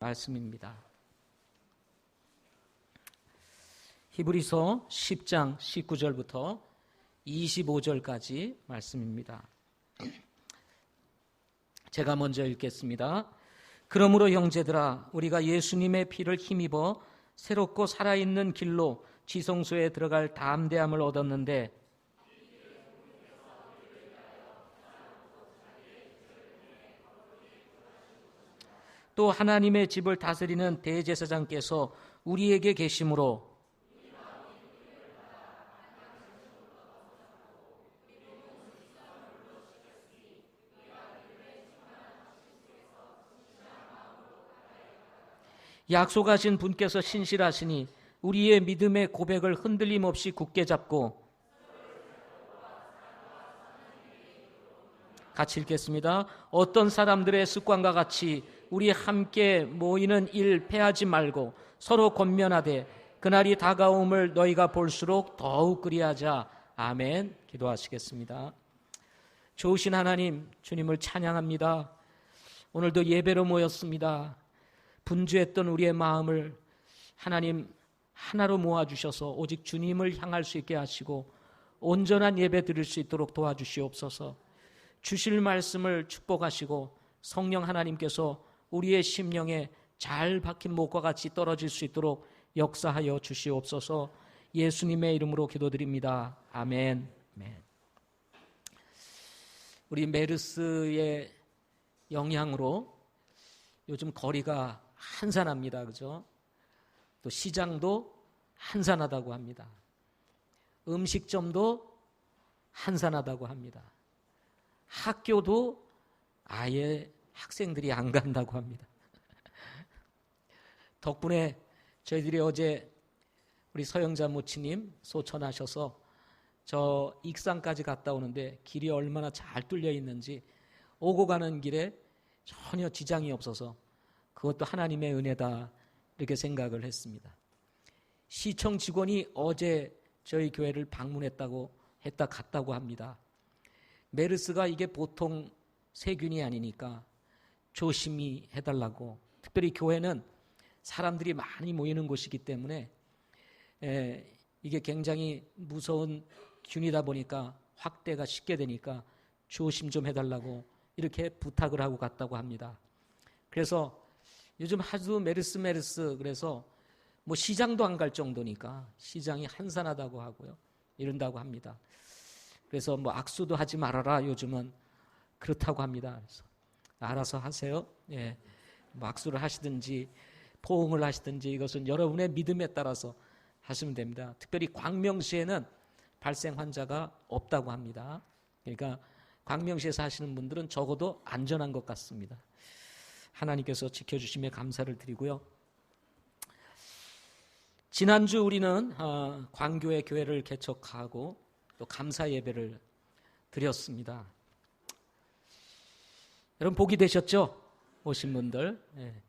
말씀입니다. 히브리서 10장 19절부터 25절까지 말씀입니다. 제가 먼저 읽겠습니다. 그러므로 형제들아, 우리가 예수님의 피를 힘입어 새롭고 살아있는 길로 지성소에 들어갈 담대함을 얻었는데, 또 하나님의 집을 다스리는 대제사장께서 우리에게 계심으로 약속하신 분께서 신실하시니 우리의 믿음의 고백을 흔들림 없이 굳게 잡고, 같이 읽겠습니다. 어떤 사람들의 습관과 같이 우리 함께 모이는 일 패하지 말고 서로 권면하되 그날이 다가옴을 너희가 볼수록 더욱 그리하자. 아멘. 기도하시겠습니다. 좋으신 하나님, 주님을 찬양합니다. 오늘도 예배로 모였습니다. 분주했던 우리의 마음을 하나님 하나로 모아주셔서 오직 주님을 향할 수 있게 하시고 온전한 예배 드릴 수 있도록 도와주시옵소서. 주실 말씀을 축복하시고 성령 하나님께서 우리의 심령에 잘 박힌 목과 같이 떨어질 수 있도록 역사하여 주시옵소서. 예수님의 이름으로 기도드립니다. 아멘. 우리 메르스의 영향으로 요즘 거리가 한산합니다. 그죠? 또 시장도 한산하다고 합니다. 음식점도 한산하다고 합니다. 학교도 아예 학생들이 안 간다고 합니다. 덕분에 저희들이 어제 우리 서영자 모치님 소천하셔서 저 익산까지 갔다 오는데 길이 얼마나 잘 뚫려 있는지 오고 가는 길에 전혀 지장이 없어서 그것도 하나님의 은혜다 이렇게 생각을 했습니다. 시청 직원이 어제 저희 교회를 갔다고 합니다. 메르스가 이게 보통 세균이 아니니까 조심히 해달라고. 특별히 교회는 사람들이 많이 모이는 곳이기 때문에 이게 굉장히 무서운 균이다 보니까 확대가 쉽게 되니까 조심 좀 해달라고 이렇게 부탁을 하고 갔다고 합니다. 그래서 요즘 하도 메르스 그래서 뭐 시장도 안 갈 정도니까 시장이 한산하다고 하고요. 이런다고 합니다. 그래서 뭐 악수도 하지 말아라 요즘은 그렇다고 합니다. 그래서 알아서 하세요. 예. 뭐 악수를 하시든지 포옹을 하시든지 이것은 여러분의 믿음에 따라서 하시면 됩니다. 특별히 광명시에는 발생 환자가 없다고 합니다. 그러니까 광명시에서 하시는 분들은 적어도 안전한 것 같습니다. 하나님께서 지켜주심에 감사를 드리고요. 지난주 우리는 광교의 교회를 개척하고 또 감사 예배를 드렸습니다. 여러분 복이 되셨죠? 오신 분들. 예.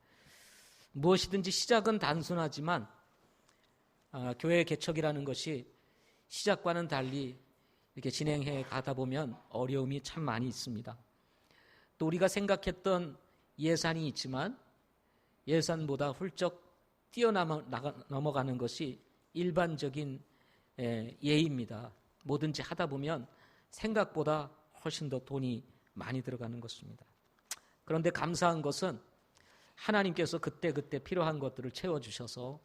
무엇이든지 시작은 단순하지만 교회 개척이라는 것이 시작과는 달리 이렇게 진행해 가다 보면 어려움이 참 많이 있습니다. 또 우리가 생각했던 예산이 있지만 예산보다 훌쩍 뛰어넘어가는 것이 일반적인 예입니다. 뭐든지 하다 보면 생각보다 훨씬 더 돈이 많이 들어가는 것입니다. 그런데 감사한 것은 하나님께서 그때그때 필요한 것들을 채워주셔서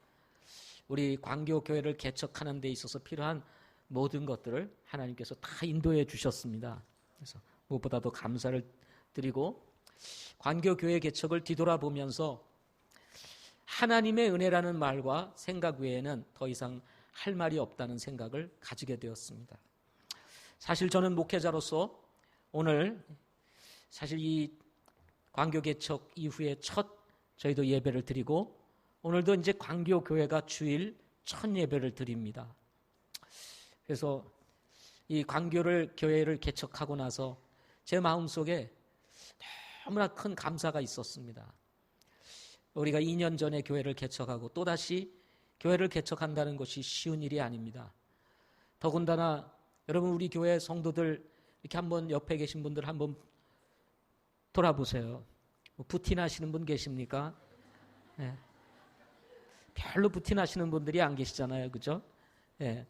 우리 광교교회를 개척하는 데 있어서 필요한 모든 것들을 하나님께서 다 인도해 주셨습니다. 그래서 무엇보다도 감사를 드리고 광교교회 개척을 뒤돌아보면서 하나님의 은혜라는 말과 생각 외에는 더 이상 할 말이 없다는 생각을 가지게 되었습니다. 사실 저는 목회자로서 오늘 사실 이 광교 개척 이후에 첫 저희도 예배를 드리고 오늘도 이제 광교교회가 주일 첫 예배를 드립니다. 그래서 이 광교교회를 개척하고 나서 제 마음속에 너무나 큰 감사가 있었습니다. 우리가 2년 전에 교회를 개척하고 또다시 교회를 개척한다는 것이 쉬운 일이 아닙니다. 더군다나 여러분 우리 교회 성도들 이렇게 한번 옆에 계신 분들 한번 돌아보세요. 부티나시는 분 계십니까? 예. 별로 부티나시는 분들이 안 계시잖아요. 그죠? 예.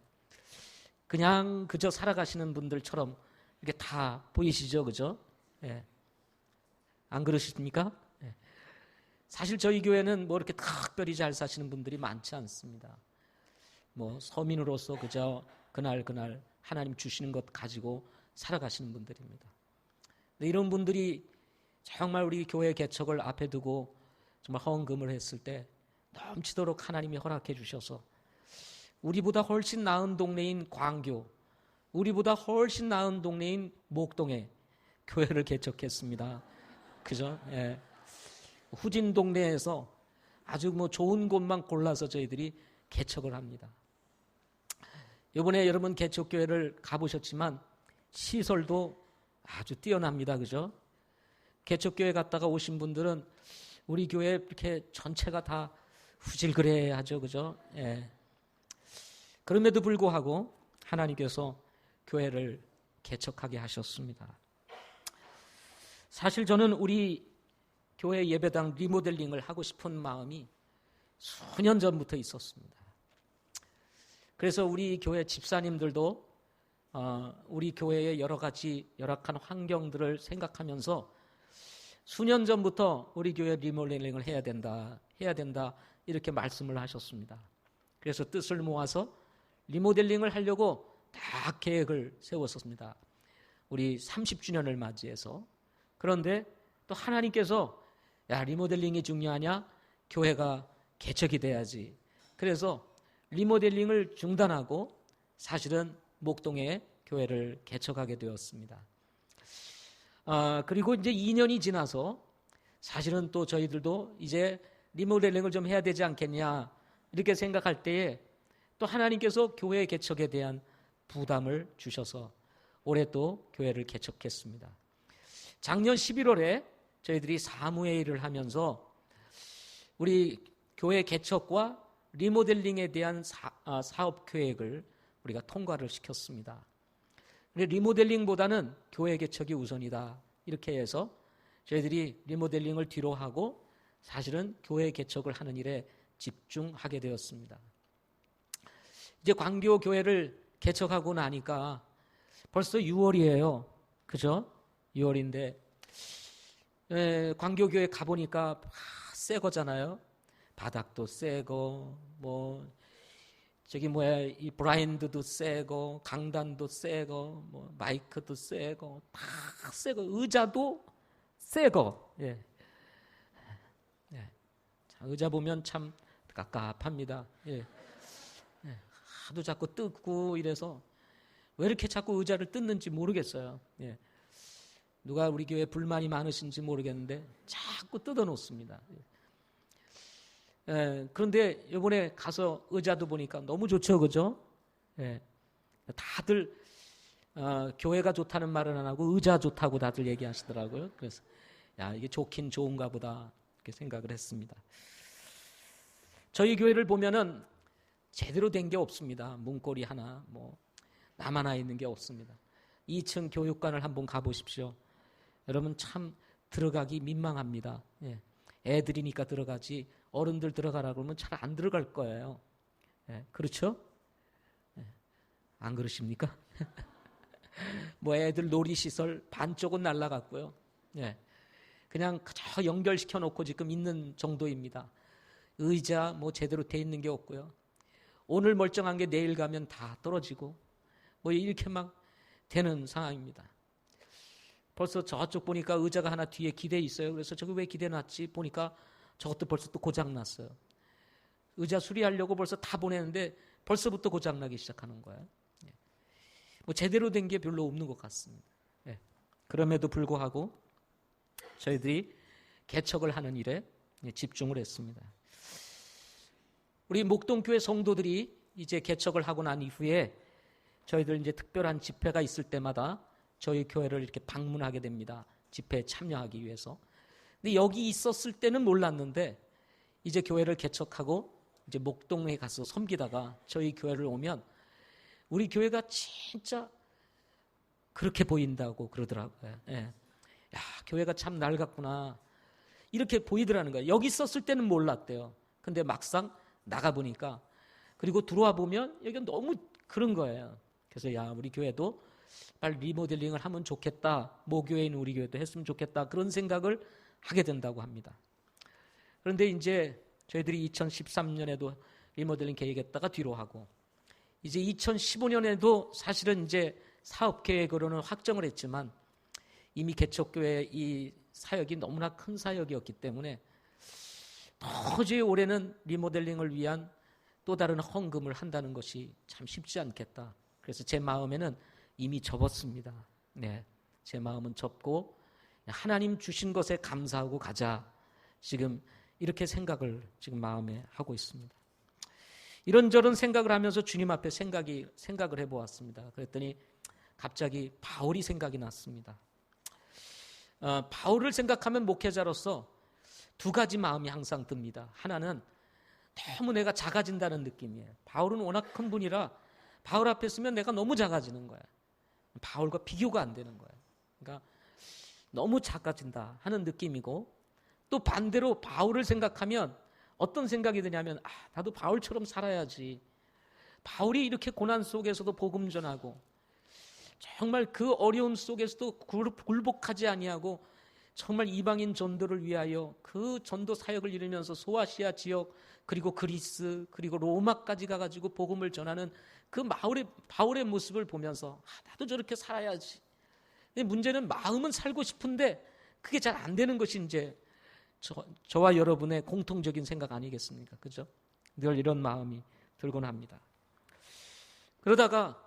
그냥 그저 살아가시는 분들처럼 이렇게 다 보이시죠? 그죠? 예. 안 그러십니까? 예. 사실 저희 교회는 뭐 이렇게 특별히 잘 사시는 분들이 많지 않습니다. 뭐 서민으로서 그저 그날 하나님 주시는 것 가지고 살아가시는 분들입니다. 근데 이런 분들이 정말 우리 교회 개척을 앞에 두고 정말 헌금을 했을 때 넘치도록 하나님이 허락해 주셔서 우리보다 훨씬 나은 동네인 광교, 우리보다 훨씬 나은 동네인 목동에 교회를 개척했습니다. 그죠? 예. 후진 동네에서 아주 뭐 좋은 곳만 골라서 저희들이 개척을 합니다. 이번에 여러분 개척교회를 가보셨지만 시설도 아주 뛰어납니다. 그죠? 개척교회 갔다가 오신 분들은 우리 교회 이렇게 전체가 다 후질그레하죠. 그죠? 예. 그럼에도 불구하고 하나님께서 교회를 개척하게 하셨습니다. 사실 저는 우리 교회 예배당 리모델링을 하고 싶은 마음이 수년 전부터 있었습니다. 그래서 우리 교회 집사님들도 우리 교회의 여러 가지 열악한 환경들을 생각하면서 수년 전부터 우리 교회 리모델링을 해야 된다 이렇게 말씀을 하셨습니다. 그래서 뜻을 모아서 리모델링을 하려고 딱 계획을 세웠었습니다. 우리 30주년을 맞이해서. 그런데 또 하나님께서 야, 리모델링이 중요하냐? 교회가 개척이 돼야지. 그래서 리모델링을 중단하고 사실은 목동에 교회를 개척하게 되었습니다. 그리고 이제 2년이 지나서 사실은 또 저희들도 이제 리모델링을 좀 해야 되지 않겠냐 이렇게 생각할 때에 또 하나님께서 교회 개척에 대한 부담을 주셔서 올해 또 교회를 개척했습니다. 작년 11월에 저희들이 사무회의를 하면서 우리 교회 개척과 리모델링에 대한 사업 계획을 우리가 통과를 시켰습니다. 리모델링보다는 교회 개척이 우선이다. 이렇게 해서 저희들이 리모델링을 뒤로 하고 사실은 교회 개척을 하는 일에 집중하게 되었습니다. 이제 광교 교회를 개척하고 나니까 벌써 6월이에요. 그죠? 6월인데 광교 교회 가보니까 새 거잖아요. 바닥도 새거, 뭐 저기 이 브라인드도 새거, 강단도 새거, 뭐 마이크도 새거, 다 새거, 의자도 새거. 예. 예. 자, 의자 보면 참 깝깝합니다. 예. 예. 하도 자꾸 뜯고 이래서 왜 이렇게 자꾸 의자를 뜯는지 모르겠어요. 예. 누가 우리 교회에 불만이 많으신지 모르겠는데 자꾸 뜯어놓습니다. 예, 그런데 이번에 가서 의자도 보니까 너무 좋죠, 그죠? 예, 다들 교회가 좋다는 말은 안 하고 의자 좋다고 다들 얘기하시더라고요. 그래서 야, 이게 좋긴 좋은가 보다 이렇게 생각을 했습니다. 저희 교회를 보면은 제대로 된 게 없습니다. 문고리 하나, 뭐 남 하나 있는 게 없습니다. 2층 교육관을 한번 가보십시오. 여러분 참 들어가기 민망합니다. 예. 애들이니까 들어가지 어른들 들어가라 그러면 잘 안 들어갈 거예요. 예. 그렇죠? 예. 안 그러십니까? 뭐 애들 놀이시설 반쪽은 날라갔고요. 예. 그냥 그저 연결시켜 놓고 지금 있는 정도입니다. 의자 뭐 제대로 돼 있는 게 없고요. 오늘 멀쩡한 게 내일 가면 다 떨어지고 뭐 이렇게 막 되는 상황입니다. 벌써 저쪽 보니까 의자가 하나 뒤에 기대 있어요. 그래서 저기 왜 기대 놨지? 보니까 저것도 벌써 또 고장 났어요. 의자 수리하려고 벌써 다 보내는데 벌써부터 고장 나기 시작하는 거예요. 뭐 제대로 된 게 별로 없는 것 같습니다. 그럼에도 불구하고 저희들이 개척을 하는 일에 집중을 했습니다. 우리 목동교회 성도들이 이제 개척을 하고 난 이후에 저희들 이제 특별한 집회가 있을 때마다 저희 교회를 이렇게 방문하게 됩니다. 집회에 참여하기 위해서. 근데 여기 있었을 때는 몰랐는데 이제 교회를 개척하고 이제 목동에 가서 섬기다가 저희 교회를 오면 우리 교회가 진짜 그렇게 보인다고 그러더라고요. 예. 야, 교회가 참 낡았구나. 이렇게 보이더라는 거예요. 여기 있었을 때는 몰랐대요. 근데 막상 나가보니까, 그리고 들어와 보면 여기가 너무 그런 거예요. 그래서 야, 우리 교회도 빨리 리모델링을 하면 좋겠다. 모교회인 우리 교회도 했으면 좋겠다. 그런 생각을 하게 된다고 합니다. 그런데 이제 저희들이 2013년에도 리모델링 계획했다가 뒤로 하고, 이제 2015년에도 사실은 이제 사업 계획으로는 확정을 했지만 이미 개척교회 이 사역이 너무나 큰 사역이었기 때문에 도저히 올해는 리모델링을 위한 또 다른 헌금을 한다는 것이 참 쉽지 않겠다. 그래서 제 마음에는 이미 접었습니다. 네, 제 마음은 접고 하나님 주신 것에 감사하고 가자. 지금 이렇게 생각을 지금 마음에 하고 있습니다. 이런저런 생각을 하면서 주님 앞에 생각을 해보았습니다. 그랬더니 갑자기 바울이 생각이 났습니다. 바울을 생각하면 목회자로서 두 가지 마음이 항상 듭니다. 하나는 너무 내가 작아진다는 느낌이에요. 바울은 워낙 큰 분이라 바울 앞에 서면 내가 너무 작아지는 거야. 바울과 비교가 안 되는 거야. 그러니까 너무 작아진다 하는 느낌이고, 또 반대로 바울을 생각하면 어떤 생각이 드냐면 나도 바울처럼 살아야지. 바울이 이렇게 고난 속에서도 복음 전하고 정말 그 어려움 속에서도 굴복하지 아니하고 정말 이방인 전도를 위하여 그 전도 사역을 이루면서 소아시아 지역 그리고 그리스 그리고 로마까지 가가지고 복음을 전하는 그 바울의 모습을 보면서 나도 저렇게 살아야지. 근데 문제는 마음은 살고 싶은데 그게 잘 안 되는 것이 이제 저와 여러분의 공통적인 생각 아니겠습니까? 그죠? 늘 이런 마음이 들곤 합니다. 그러다가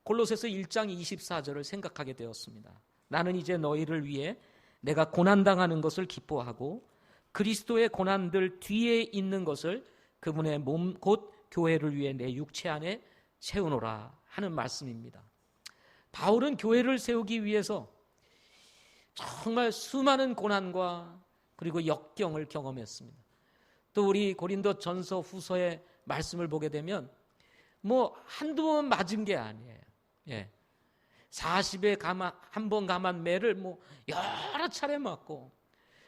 골로새서 1장 24절을 생각하게 되었습니다. 나는 이제 너희를 위해 내가 고난당하는 것을 기뻐하고 그리스도의 고난들 뒤에 있는 것을 그분의 몸 곧 교회를 위해 내 육체 안에 세우노라 하는 말씀입니다. 바울은 교회를 세우기 위해서 정말 수많은 고난과 그리고 역경을 경험했습니다. 또 우리 고린도 전서 후서의 말씀을 보게 되면 뭐 한두 번 맞은 게 아니에요. 예. 40에 한 번 감한 매를 뭐 여러 차례 맞고,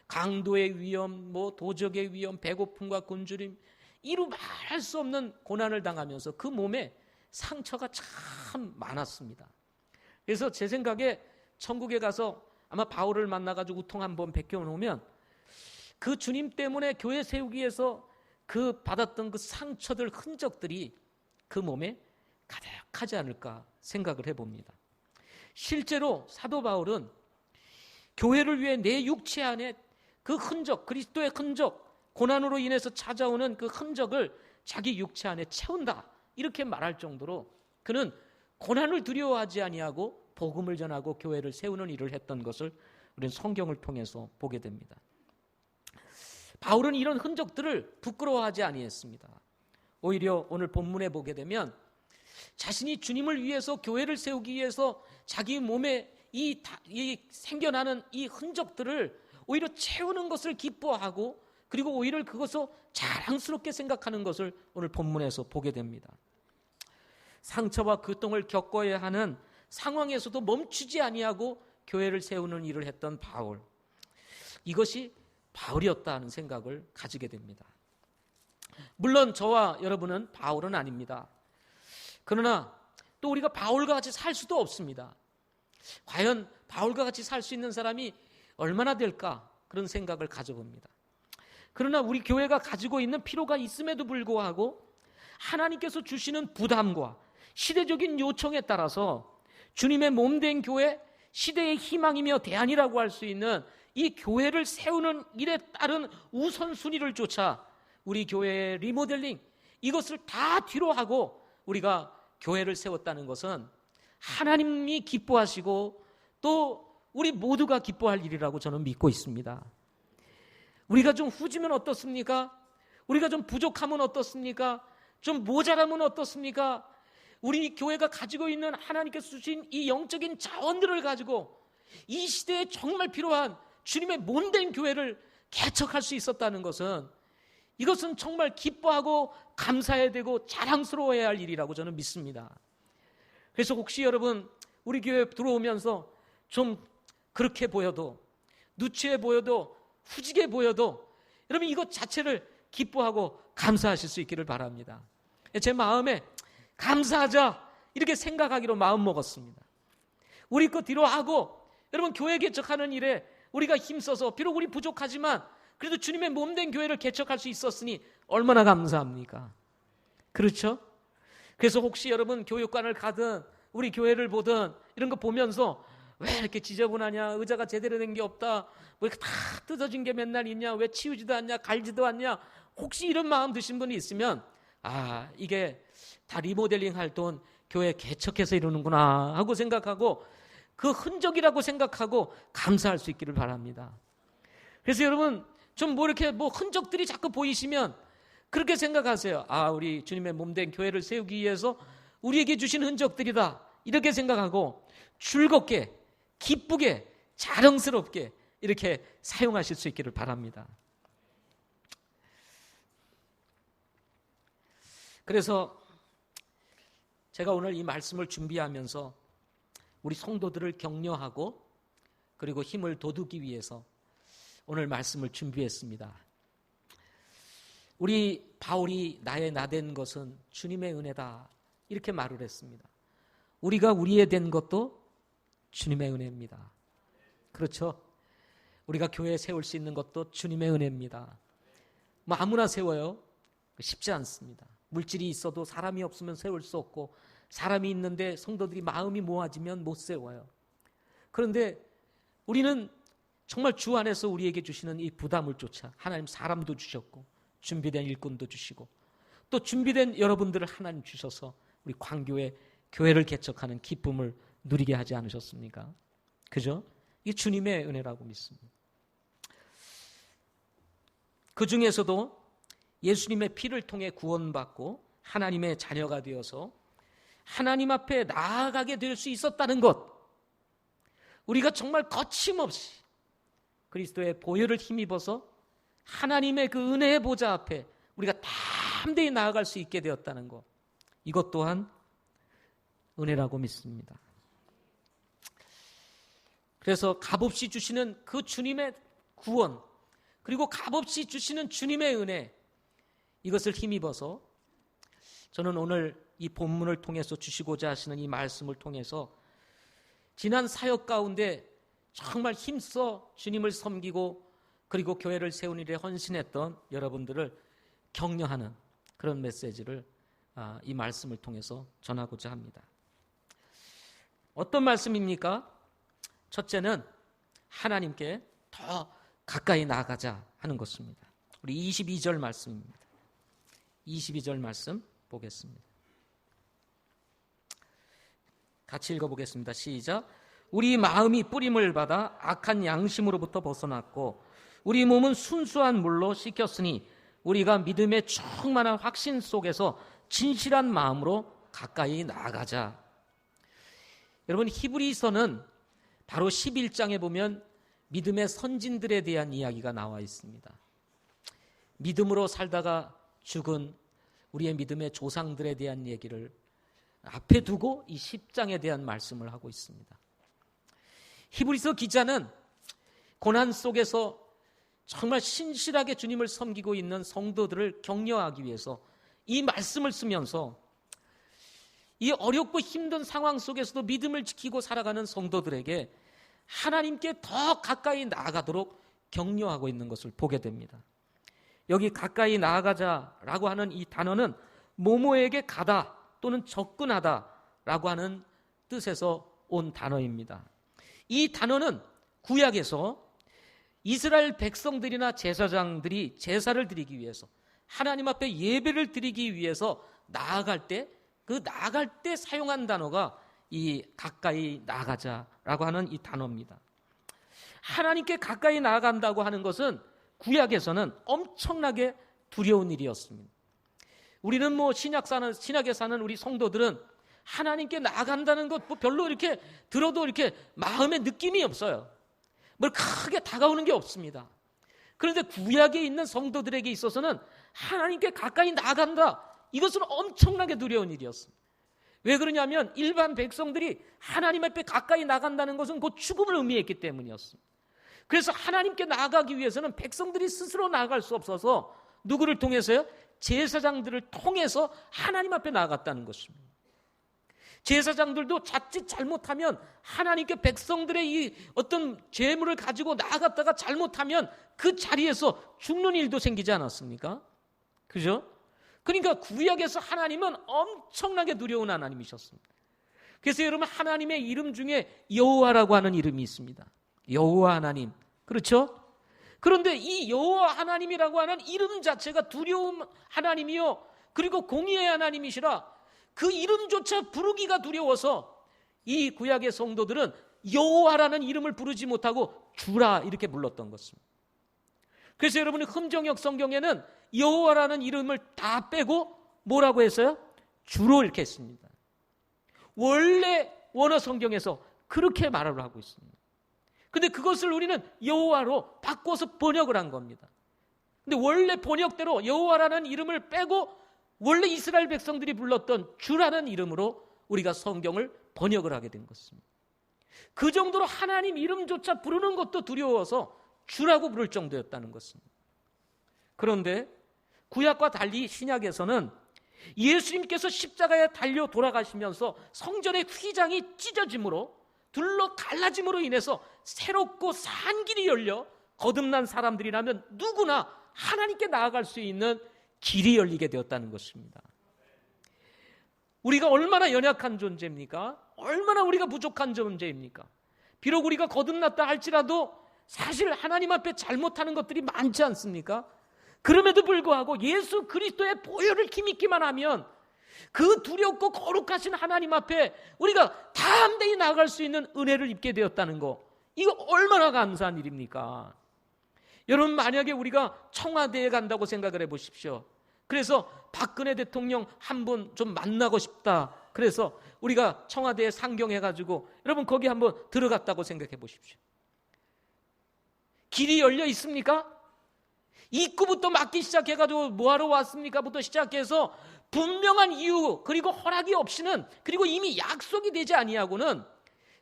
강도의 위험, 뭐 도적의 위험, 배고픔과 굶주림, 이루 말할 수 없는 고난을 당하면서 그 몸에 상처가 참 많았습니다. 그래서 제 생각에 천국에 가서 아마 바울을 만나가지고 우통 한번 베껴놓으면 그 주님 때문에 교회 세우기 위해서 그 받았던 그 상처들, 흔적들이 그 몸에 가득하지 않을까 생각을 해봅니다. 실제로 사도 바울은 교회를 위해 내 육체 안에 그 흔적, 그리스도의 흔적, 고난으로 인해서 찾아오는 그 흔적을 자기 육체 안에 채운다, 이렇게 말할 정도로 그는 고난을 두려워하지 아니하고 복음을 전하고 교회를 세우는 일을 했던 것을 우리는 성경을 통해서 보게 됩니다. 바울은 이런 흔적들을 부끄러워하지 아니했습니다. 오히려 오늘 본문에 보게 되면 자신이 주님을 위해서 교회를 세우기 위해서 자기 몸에 이 생겨나는 이 흔적들을 오히려 채우는 것을 기뻐하고, 그리고 오히려 그것을 자랑스럽게 생각하는 것을 오늘 본문에서 보게 됩니다. 상처와 고통을 겪어야 하는 상황에서도 멈추지 아니하고 교회를 세우는 일을 했던 바울, 이것이 바울이었다는 생각을 가지게 됩니다. 물론 저와 여러분은 바울은 아닙니다. 그러나 또 우리가 바울과 같이 살 수도 없습니다. 과연 바울과 같이 살 수 있는 사람이 얼마나 될까, 그런 생각을 가져봅니다. 그러나 우리 교회가 가지고 있는 필요가 있음에도 불구하고 하나님께서 주시는 부담과 시대적인 요청에 따라서 주님의 몸된 교회, 시대의 희망이며 대안이라고 할 수 있는 이 교회를 세우는 일에 따른 우선순위를 쫓아 우리 교회의 리모델링, 이것을 다 뒤로 하고 우리가 교회를 세웠다는 것은 하나님이 기뻐하시고 또 우리 모두가 기뻐할 일이라고 저는 믿고 있습니다. 우리가 좀 후지면 어떻습니까? 우리가 좀 부족하면 어떻습니까? 좀 모자라면 어떻습니까? 우리 교회가 가지고 있는 하나님께서 주신 이 영적인 자원들을 가지고 이 시대에 정말 필요한 주님의 몸된 교회를 개척할 수 있었다는 것은, 이것은 정말 기뻐하고 감사해야 되고 자랑스러워해야 할 일이라고 저는 믿습니다. 그래서 혹시 여러분 우리 교회 들어오면서 좀 그렇게 보여도, 누추해 보여도 후지게 보여도 여러분 이것 자체를 기뻐하고 감사하실 수 있기를 바랍니다. 제 마음에 감사하자 이렇게 생각하기로 마음 먹었습니다. 우리 거 뒤로 하고 여러분 교회 개척하는 일에 우리가 힘써서 비록 우리 부족하지만 그래도 주님의 몸된 교회를 개척할 수 있었으니 얼마나 감사합니까? 그렇죠? 그래서 혹시 여러분 교육관을 가든 우리 교회를 보든 이런 거 보면서 왜 이렇게 지저분하냐, 의자가 제대로 된 게 없다, 뭐 이렇게 다 뜯어진 게 맨날 있냐, 왜 치우지도 않냐, 갈지도 않냐, 혹시 이런 마음 드신 분이 있으면 이게 다 리모델링 할 돈 교회 개척해서 이러는구나 하고 생각하고 그 흔적이라고 생각하고 감사할 수 있기를 바랍니다. 그래서 여러분 좀 이렇게 흔적들이 자꾸 보이시면 그렇게 생각하세요. 우리 주님의 몸된 교회를 세우기 위해서 우리에게 주신 흔적들이다 이렇게 생각하고 즐겁게 기쁘게 자랑스럽게 이렇게 사용하실 수 있기를 바랍니다. 그래서 제가 오늘 이 말씀을 준비하면서 우리 성도들을 격려하고 그리고 힘을 돋우기 위해서 오늘 말씀을 준비했습니다. 우리 바울이 나의 나된 것은 주님의 은혜다 이렇게 말을 했습니다. 우리가 우리의 된 것도 주님의 은혜입니다. 그렇죠? 우리가 교회 세울 수 있는 것도 주님의 은혜입니다. 아무나 세워요? 쉽지 않습니다. 물질이 있어도 사람이 없으면 세울 수 없고 사람이 있는데 성도들이 마음이 모아지면 못 세워요. 그런데 우리는 정말 주 안에서 우리에게 주시는 이 부담을 쫓아 하나님 사람도 주셨고 준비된 일꾼도 주시고 또 준비된 여러분들을 하나님 주셔서 우리 광교회 교회를 개척하는 기쁨을 누리게 하지 않으셨습니까? 그죠? 이게 주님의 은혜라고 믿습니다. 그 중에서도 예수님의 피를 통해 구원받고 하나님의 자녀가 되어서 하나님 앞에 나아가게 될 수 있었다는 것, 우리가 정말 거침없이 그리스도의 보혈을 힘입어서 하나님의 그 은혜의 보좌 앞에 우리가 담대히 나아갈 수 있게 되었다는 것, 이것 또한 은혜라고 믿습니다. 그래서 값없이 주시는 그 주님의 구원, 그리고 값없이 주시는 주님의 은혜, 이것을 힘입어서 저는 오늘 이 본문을 통해서 주시고자 하시는 이 말씀을 통해서 지난 사역 가운데 정말 힘써 주님을 섬기고 그리고 교회를 세운 일에 헌신했던 여러분들을 격려하는 그런 메시지를 이 말씀을 통해서 전하고자 합니다. 어떤 말씀입니까? 첫째는 하나님께 더 가까이 나아가자 하는 것입니다. 우리 22절 말씀입니다. 22절 말씀 보겠습니다. 같이 읽어보겠습니다. 시작. 우리 마음이 뿌림을 받아 악한 양심으로부터 벗어났고 우리 몸은 순수한 물로 씻겼으니 우리가 믿음의 충만한 확신 속에서 진실한 마음으로 가까이 나아가자. 여러분, 히브리서는 바로 11장에 보면 믿음의 선진들에 대한 이야기가 나와 있습니다. 믿음으로 살다가 죽은 우리의 믿음의 조상들에 대한 얘기를 앞에 두고 이 10장에 대한 말씀을 하고 있습니다. 히브리서 기자는 고난 속에서 정말 신실하게 주님을 섬기고 있는 성도들을 격려하기 위해서 이 말씀을 쓰면서 이 어렵고 힘든 상황 속에서도 믿음을 지키고 살아가는 성도들에게 하나님께 더 가까이 나아가도록 격려하고 있는 것을 보게 됩니다. 여기 가까이 나아가자라고 하는 이 단어는 모모에게 가다 또는 접근하다라고 하는 뜻에서 온 단어입니다. 이 단어는 구약에서 이스라엘 백성들이나 제사장들이 제사를 드리기 위해서 하나님 앞에 예배를 드리기 위해서 나아갈 때 사용한 단어가 이 가까이 나아가자라고 하는 이 단어입니다. 하나님께 가까이 나아간다고 하는 것은 구약에서는 엄청나게 두려운 일이었습니다. 우리는 신약에 사는 우리 성도들은 하나님께 나아간다는 것 별로 이렇게 들어도 이렇게 마음에 느낌이 없어요. 뭘 크게 다가오는 게 없습니다. 그런데 구약에 있는 성도들에게 있어서는 하나님께 가까이 나아간다, 이것은 엄청나게 두려운 일이었습니다. 왜 그러냐면 일반 백성들이 하나님 앞에 가까이 나간다는 것은 곧 죽음을 의미했기 때문이었습니다. 그래서 하나님께 나아가기 위해서는 백성들이 스스로 나아갈 수 없어서 누구를 통해서요? 제사장들을 통해서 하나님 앞에 나아갔다는 것입니다. 제사장들도 자칫 잘못하면 하나님께 백성들의 이 어떤 죄물을 가지고 나아갔다가 잘못하면 그 자리에서 죽는 일도 생기지 않았습니까? 그죠? 그러니까 구약에서 하나님은 엄청나게 두려운 하나님이셨습니다. 그래서 여러분, 하나님의 이름 중에 여호와라고 하는 이름이 있습니다. 여호와 하나님. 그렇죠? 그런데 이 여호와 하나님이라고 하는 이름 자체가 두려운 하나님이요, 그리고 공의의 하나님이시라 그 이름조차 부르기가 두려워서 이 구약의 성도들은 여호와라는 이름을 부르지 못하고 주라 이렇게 불렀던 것입니다. 그래서 여러분이 흠정역 성경에는 여호와라는 이름을 다 빼고 뭐라고 했어요? 주로 이렇게 했습니다. 원래 원어 성경에서 그렇게 말을 하고 있습니다. 근데 그것을 우리는 여호와로 바꿔서 번역을 한 겁니다. 근데 원래 번역대로 여호와라는 이름을 빼고 원래 이스라엘 백성들이 불렀던 주라는 이름으로 우리가 성경을 번역을 하게 된 것입니다. 그 정도로 하나님 이름조차 부르는 것도 두려워서 주라고 부를 정도였다는 것입니다. 그런데 구약과 달리 신약에서는 예수님께서 십자가에 달려 돌아가시면서 성전의 휘장이 찢어짐으로, 둘러 갈라짐으로 인해서 새롭고 산 길이 열려 거듭난 사람들이라면 누구나 하나님께 나아갈 수 있는 길이 열리게 되었다는 것입니다. 우리가 얼마나 연약한 존재입니까? 얼마나 우리가 부족한 존재입니까? 비록 우리가 거듭났다 할지라도 사실 하나님 앞에 잘못하는 것들이 많지 않습니까? 그럼에도 불구하고 예수 그리스도의 보혈을 힘입기만 하면 그 두렵고 거룩하신 하나님 앞에 우리가 담대히 나아갈 수 있는 은혜를 입게 되었다는 거, 이거 얼마나 감사한 일입니까? 여러분, 만약에 우리가 청와대에 간다고 생각을 해보십시오. 그래서 박근혜 대통령 한 분 좀 만나고 싶다. 그래서 우리가 청와대에 상경해가지고 여러분 거기 한번 들어갔다고 생각해 보십시오. 길이 열려 있습니까? 입구부터 막기 시작해가지고 뭐하러 왔습니까? 부터 시작해서 분명한 이유 그리고 허락이 없이는, 그리고 이미 약속이 되지 아니하고는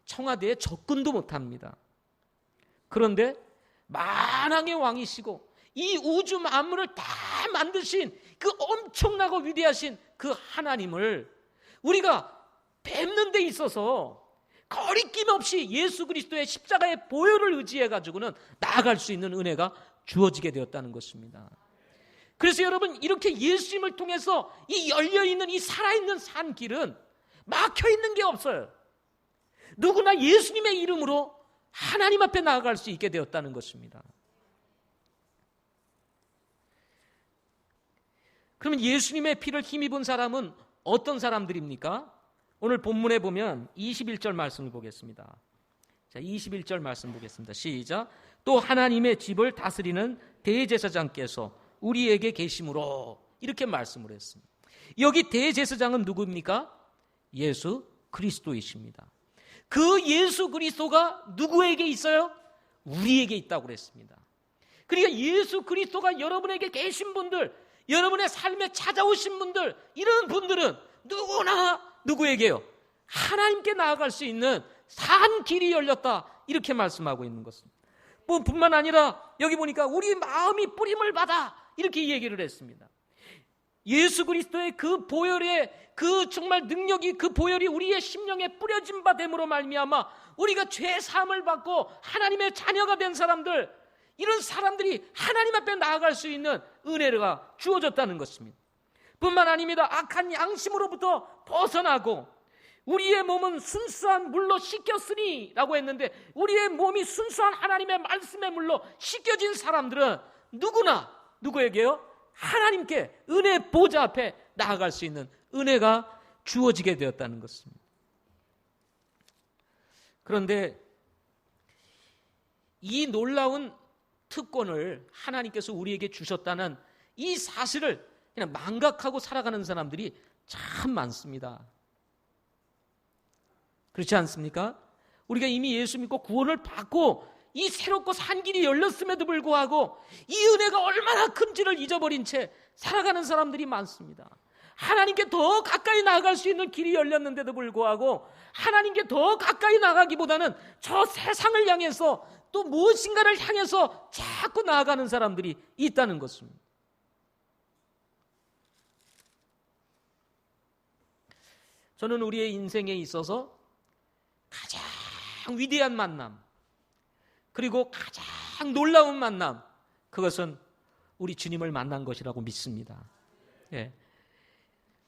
청와대에 접근도 못합니다. 그런데 만왕의 왕이시고 이 우주 만물을 다 만드신 그 엄청나고 위대하신 그 하나님을 우리가 뵙는 데 있어서 거리낌 없이 예수 그리스도의 십자가의 보혈을 의지해가지고는 나아갈 수 있는 은혜가 주어지게 되었다는 것입니다. 그래서 여러분, 이렇게 예수님을 통해서 이 열려있는 이 살아있는 산길은 막혀있는 게 없어요. 누구나 예수님의 이름으로 하나님 앞에 나아갈 수 있게 되었다는 것입니다. 그러면 예수님의 피를 힘입은 사람은 어떤 사람들입니까? 오늘 본문에 보면 21절 말씀을 보겠습니다. 자, 21절 말씀 보겠습니다. 시작. 또 하나님의 집을 다스리는 대제사장께서 우리에게 계심으로, 이렇게 말씀을 했습니다. 여기 대제사장은 누구입니까? 예수 그리스도이십니다. 그 예수 그리스도가 누구에게 있어요? 우리에게 있다고 그랬습니다. 그러니까 예수 그리스도가 여러분에게 계신 분들, 여러분의 삶에 찾아오신 분들, 이런 분들은 누구나 누구에게요? 하나님께 나아갈 수 있는 산 길이 열렸다, 이렇게 말씀하고 있는 것입니다. 뿐만 아니라 여기 보니까 우리 마음이 뿌림을 받아, 이렇게 얘기를 했습니다. 예수 그리스도의 그 보혈의 그 정말 능력이, 그 보혈이 우리의 심령에 뿌려진 바 됨으로 말미암아 우리가 죄 사함을 받고 하나님의 자녀가 된 사람들, 이런 사람들이 하나님 앞에 나아갈 수 있는 은혜가 주어졌다는 것입니다. 뿐만 아닙니다. 악한 양심으로부터 벗어나고 우리의 몸은 순수한 물로 씻겼으니 라고 했는데, 우리의 몸이 순수한 하나님의 말씀의 물로 씻겨진 사람들은 누구나 누구에게요? 하나님께 은혜 보좌 앞에 나아갈 수 있는 은혜가 주어지게 되었다는 것입니다. 그런데 이 놀라운 특권을 하나님께서 우리에게 주셨다는 이 사실을 그냥 망각하고 살아가는 사람들이 참 많습니다. 그렇지 않습니까? 우리가 이미 예수 믿고 구원을 받고 이 새롭고 산 길이 열렸음에도 불구하고 이 은혜가 얼마나 큰지를 잊어버린 채 살아가는 사람들이 많습니다. 하나님께 더 가까이 나아갈 수 있는 길이 열렸는데도 불구하고 하나님께 더 가까이 나가기보다는 저 세상을 향해서 또 무엇인가를 향해서 자꾸 나아가는 사람들이 있다는 것입니다. 저는 우리의 인생에 있어서 가장 위대한 만남, 그리고 가장 놀라운 만남, 그것은 우리 주님을 만난 것이라고 믿습니다. 예.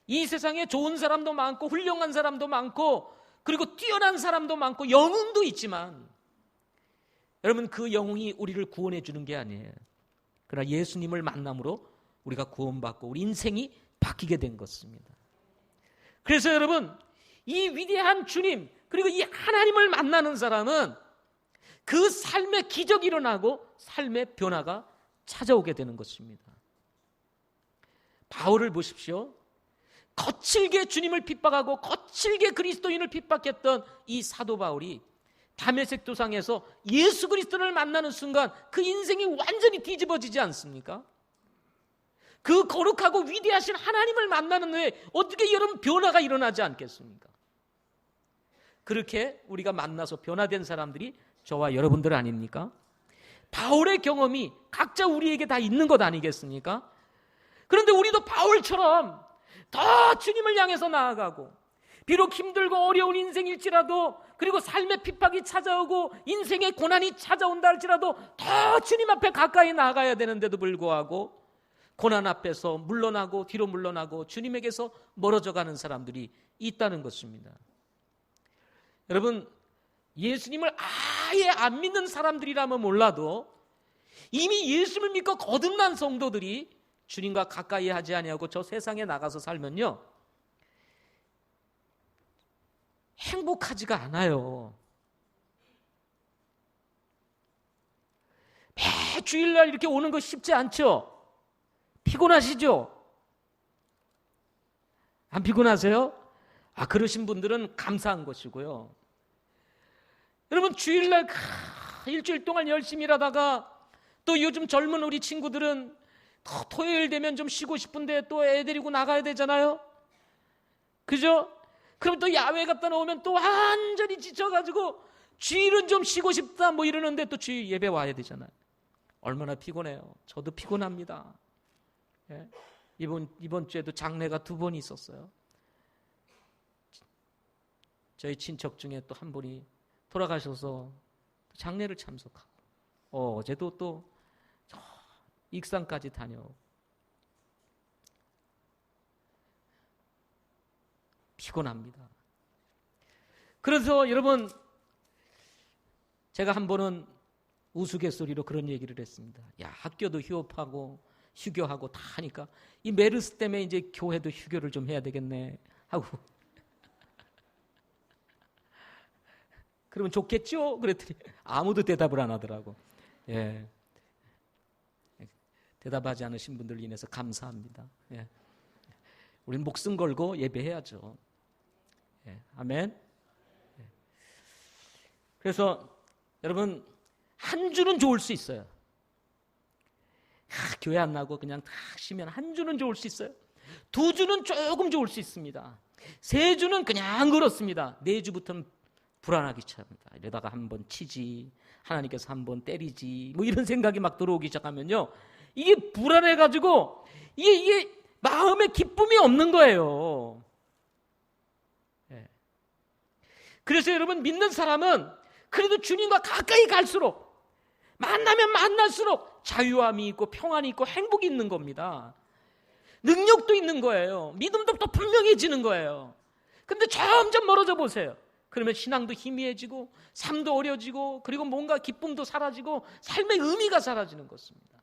이 세상에 좋은 사람도 많고 훌륭한 사람도 많고 그리고 뛰어난 사람도 많고 영웅도 있지만, 여러분, 그 영웅이 우리를 구원해 주는 게 아니에요. 그러나 예수님을 만남으로 우리가 구원받고 우리 인생이 바뀌게 된 것입니다. 그래서 여러분, 이 위대한 주님, 그리고 이 하나님을 만나는 사람은 그 삶의 기적이 일어나고 삶의 변화가 찾아오게 되는 것입니다. 바울을 보십시오. 거칠게 주님을 핍박하고 거칠게 그리스도인을 핍박했던 이 사도 바울이 다메섹 도상에서 예수 그리스도를 만나는 순간 그 인생이 완전히 뒤집어지지 않습니까? 그 거룩하고 위대하신 하나님을 만나는 후에 어떻게 여러분 변화가 일어나지 않겠습니까? 그렇게 우리가 만나서 변화된 사람들이 저와 여러분들 아닙니까? 바울의 경험이 각자 우리에게 다 있는 것 아니겠습니까? 그런데 우리도 바울처럼 더 주님을 향해서 나아가고, 비록 힘들고 어려운 인생일지라도, 그리고 삶의 핍박이 찾아오고 인생의 고난이 찾아온다 할지라도 더 주님 앞에 가까이 나아가야 되는데도 불구하고 고난 앞에서 물러나고 뒤로 물러나고 주님에게서 멀어져 가는 사람들이 있다는 것입니다. 여러분, 예수님을 아예 안 믿는 사람들이라면 몰라도 이미 예수를 믿고 거듭난 성도들이 주님과 가까이 하지 아니하고 저 세상에 나가서 살면요, 행복하지가 않아요. 매 주일날 이렇게 오는 거 쉽지 않죠? 피곤하시죠? 안 피곤하세요? 그러신 분들은 감사한 것이고요. 여러분, 주일날 일주일 동안 열심히 일하다가 또 요즘 젊은 우리 친구들은 토요일 되면 좀 쉬고 싶은데 또 애 데리고 나가야 되잖아요. 그죠? 그럼 또 야외 갔다 나오면 또 완전히 지쳐가지고 주일은 좀 쉬고 싶다 뭐 이러는데 또 주일 예배 와야 되잖아요. 얼마나 피곤해요. 저도 피곤합니다. 예? 이번 주에도 장례가 2번 있었어요. 저희 친척 중에 또 한 분이 돌아가셔서 장례를 참석하고, 어제도 또 익산까지 다녀오고, 피곤합니다. 그래서 여러분, 제가 한 번은 우스갯소리로 그런 얘기를 했습니다. 야, 학교도 휴업하고 휴교하고 다 하니까 이 메르스 때문에 이제 교회도 휴교를 좀 해야 되겠네 하고 그러면 좋겠죠? 그랬더니 아무도 대답을 안 하더라고. 예. 대답하지 않으신 분들 인해서 감사합니다. 예. 우린 목숨 걸고 예배해야죠. 예. 아멘. 예. 그래서 여러분, 한 주는 좋을 수 있어요. 교회 안 나고 그냥 다 쉬면 한 주는 좋을 수 있어요. 2주는 조금 좋을 수 있습니다. 3주는 그냥 그렇습니다. 4주부터는 불안하기 시작합니다. 이러다가 한번 치지, 하나님께서 한번 때리지, 뭐 이런 생각이 막 들어오기 시작하면요, 이게 불안해가지고 이게 마음에 기쁨이 없는 거예요. 예. 그래서 여러분, 믿는 사람은 그래도 주님과 가까이 갈수록, 만나면 만날수록 자유함이 있고 평안이 있고 행복이 있는 겁니다. 능력도 있는 거예요. 믿음도 또 분명해지는 거예요. 근데 점점 멀어져 보세요. 그러면 신앙도 희미해지고 삶도 어려지고 그리고 뭔가 기쁨도 사라지고 삶의 의미가 사라지는 것입니다.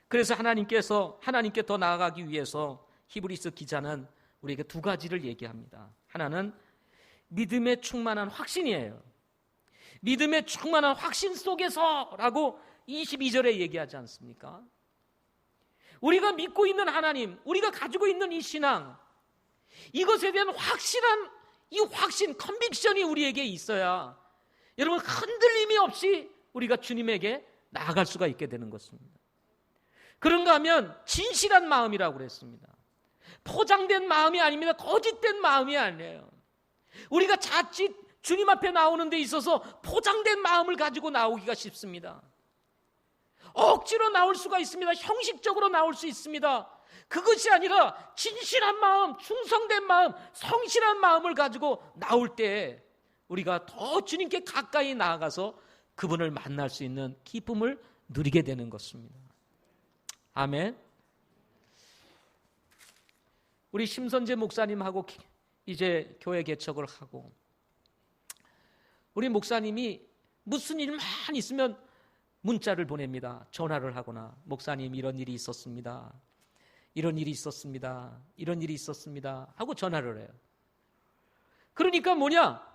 그래서 하나님께 더 나아가기 위해서 히브리서 기자는 우리에게 2가지를 얘기합니다. 하나는 믿음에 충만한 확신이에요. 믿음에 충만한 확신 속에서라고 22절에 얘기하지 않습니까? 우리가 믿고 있는 하나님, 우리가 가지고 있는 이 신앙, 이것에 대한 확실한 이 확신, 컨빅션이 우리에게 있어야 여러분, 흔들림이 없이 우리가 주님에게 나아갈 수가 있게 되는 것입니다. 그런가 하면 진실한 마음이라고 그랬습니다. 포장된 마음이 아닙니다. 거짓된 마음이 아니에요. 우리가 자칫 주님 앞에 나오는 데 있어서 포장된 마음을 가지고 나오기가 쉽습니다. 억지로 나올 수가 있습니다. 형식적으로 나올 수 있습니다. 그것이 아니라 진실한 마음, 충성된 마음, 성실한 마음을 가지고 나올 때 우리가 더 주님께 가까이 나아가서 그분을 만날 수 있는 기쁨을 누리게 되는 것입니다. 아멘. 우리 심선재 목사님하고 이제 교회 개척을 하고, 우리 목사님이 무슨 일만 있으면 문자를 보냅니다. 전화를 하거나, 목사님 이런 일이 있었습니다. 이런 일이 있었습니다. 이런 일이 있었습니다. 하고 전화를 해요. 그러니까 뭐냐?